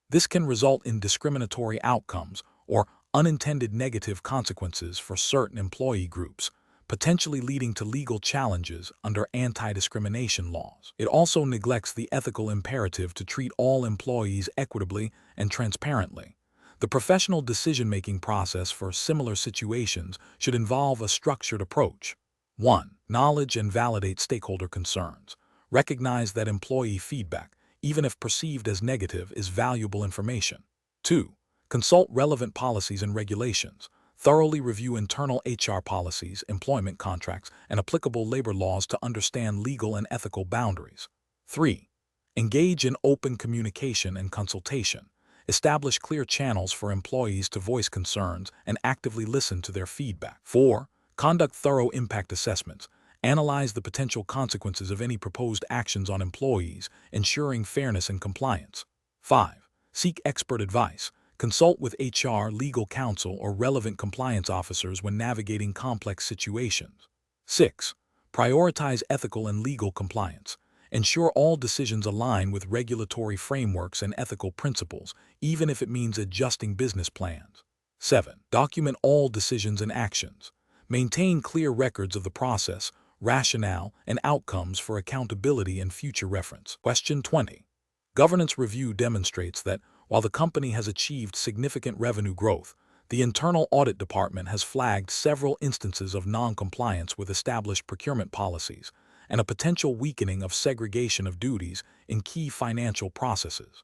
This can result in discriminatory outcomes or unintended negative consequences for certain employee groups, potentially leading to legal challenges under anti-discrimination laws. It also neglects the ethical imperative to treat all employees equitably and transparently. The professional decision-making process for similar situations should involve a structured approach. 1. Acknowledge and validate stakeholder concerns. Recognize that employee feedback, even if perceived as negative, is valuable information. 2. Consult relevant policies and regulations. Thoroughly review internal HR policies, employment contracts, and applicable labor laws to understand legal and ethical boundaries. 3. Engage in open communication and consultation. Establish clear channels for employees to voice concerns and actively listen to their feedback. 4. Conduct thorough impact assessments. Analyze the potential consequences of any proposed actions on employees, ensuring fairness and compliance. 5. Seek expert advice. Consult with HR, legal counsel, or relevant compliance officers when navigating complex situations. 6. Prioritize ethical and legal compliance. Ensure all decisions align with regulatory frameworks and ethical principles, even if it means adjusting business plans. 7. Document all decisions and actions. Maintain clear records of the process, rationale, and outcomes for accountability and future reference. Question 20. Governance review demonstrates that, while the company has achieved significant revenue growth, the internal audit department has flagged several instances of non-compliance with established procurement policies and a potential weakening of segregation of duties in key financial processes.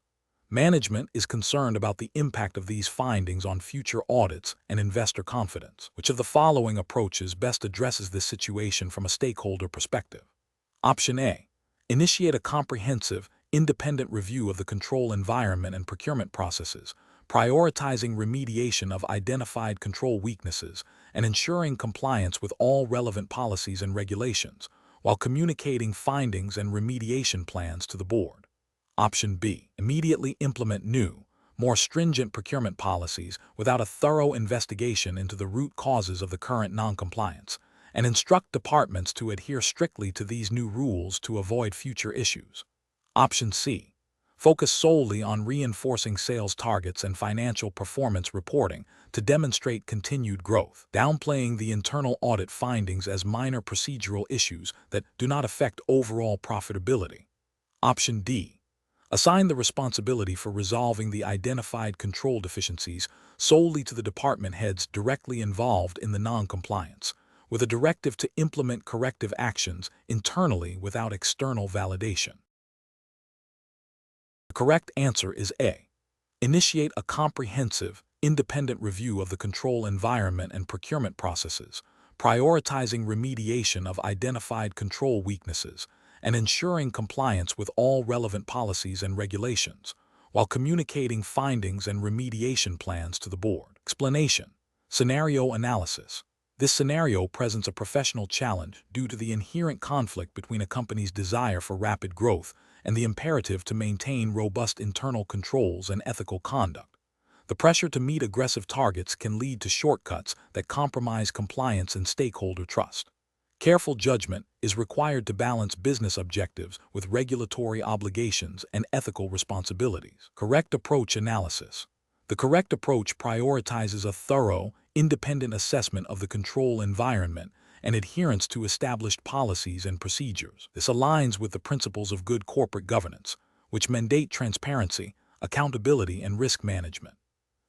Management is concerned about the impact of these findings on future audits and investor confidence. Which of the following approaches best addresses this situation from a stakeholder perspective? Option A. Initiate a comprehensive, independent review of the control environment and procurement processes, prioritizing remediation of identified control weaknesses and ensuring compliance with all relevant policies and regulations, while communicating findings and remediation plans to the board. Option B. Immediately implement new, more stringent procurement policies without a thorough investigation into the root causes of the current noncompliance, and instruct departments to adhere strictly to these new rules to avoid future issues. Option C. Focus solely on reinforcing sales targets and financial performance reporting to demonstrate continued growth, downplaying the internal audit findings as minor procedural issues that do not affect overall profitability. Option D. Assign the responsibility for resolving the identified control deficiencies solely to the department heads directly involved in the non-compliance, with a directive to implement corrective actions internally without external validation. The correct answer is A. Initiate a comprehensive, independent review of the control environment and procurement processes, prioritizing remediation of identified control weaknesses and ensuring compliance with all relevant policies and regulations, while communicating findings and remediation plans to the board. Explanation. Scenario analysis. This scenario presents a professional challenge due to the inherent conflict between a company's desire for rapid growth and the imperative to maintain robust internal controls and ethical conduct. The pressure to meet aggressive targets can lead to shortcuts that compromise compliance and stakeholder trust. Careful judgment is required to balance business objectives with regulatory obligations and ethical responsibilities. Correct approach analysis. The correct approach prioritizes a thorough, independent assessment of the control environment and adherence to established policies and procedures. This aligns with the principles of good corporate governance, which mandate transparency, accountability, and risk management.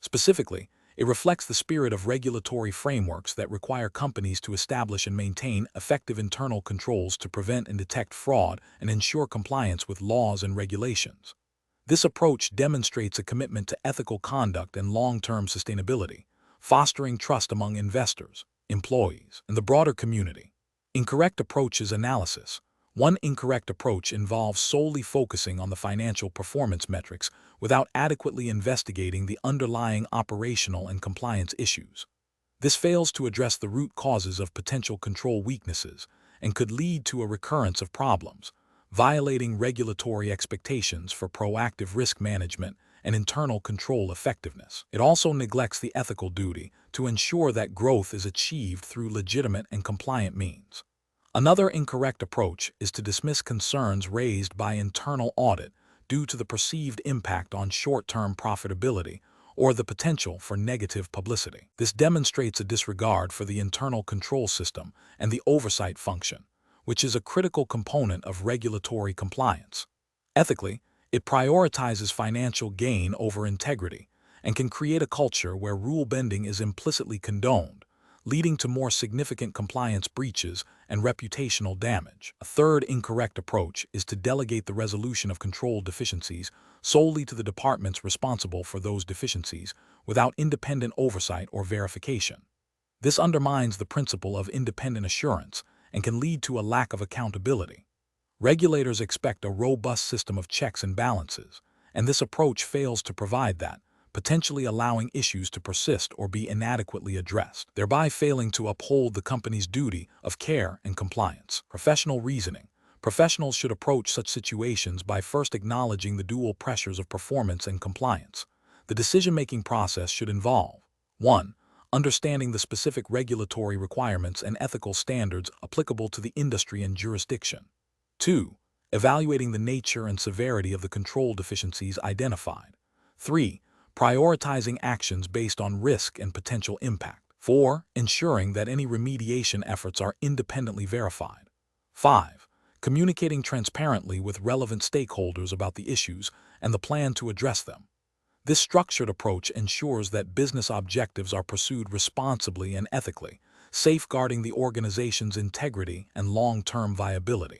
Specifically, it reflects the spirit of regulatory frameworks that require companies to establish and maintain effective internal controls to prevent and detect fraud and ensure compliance with laws and regulations. This approach demonstrates a commitment to ethical conduct and long-term sustainability, fostering trust among investors, employees, and the broader community. Incorrect approaches analysis. One incorrect approach involves solely focusing on the financial performance metrics without adequately investigating the underlying operational and compliance issues. This fails to address the root causes of potential control weaknesses and could lead to a recurrence of problems, violating regulatory expectations for proactive risk management and internal control effectiveness. It also neglects the ethical duty to ensure that growth is achieved through legitimate and compliant means. Another incorrect approach is to dismiss concerns raised by internal audit due to the perceived impact on short-term profitability or the potential for negative publicity. This demonstrates a disregard for the internal control system and the oversight function, which is a critical component of regulatory compliance. Ethically, it prioritizes financial gain over integrity and can create a culture where rule bending is implicitly condoned, leading to more significant compliance breaches and reputational damage. A third incorrect approach is to delegate the resolution of control deficiencies solely to the departments responsible for those deficiencies without independent oversight or verification. This undermines the principle of independent assurance and can lead to a lack of accountability. Regulators expect a robust system of checks and balances, and this approach fails to provide that, potentially allowing issues to persist or be inadequately addressed, thereby failing to uphold the company's duty of care and compliance. Professional reasoning. Professionals should approach such situations by first acknowledging the dual pressures of performance and compliance. The decision-making process should involve 1. Understanding the specific regulatory requirements and ethical standards applicable to the industry and jurisdiction. 2. Evaluating the nature and severity of the control deficiencies identified. 3. Prioritizing actions based on risk and potential impact. 4. Ensuring that any remediation efforts are independently verified. 5. Communicating transparently with relevant stakeholders about the issues and the plan to address them. This structured approach ensures that business objectives are pursued responsibly and ethically, safeguarding the organization's integrity and long-term viability.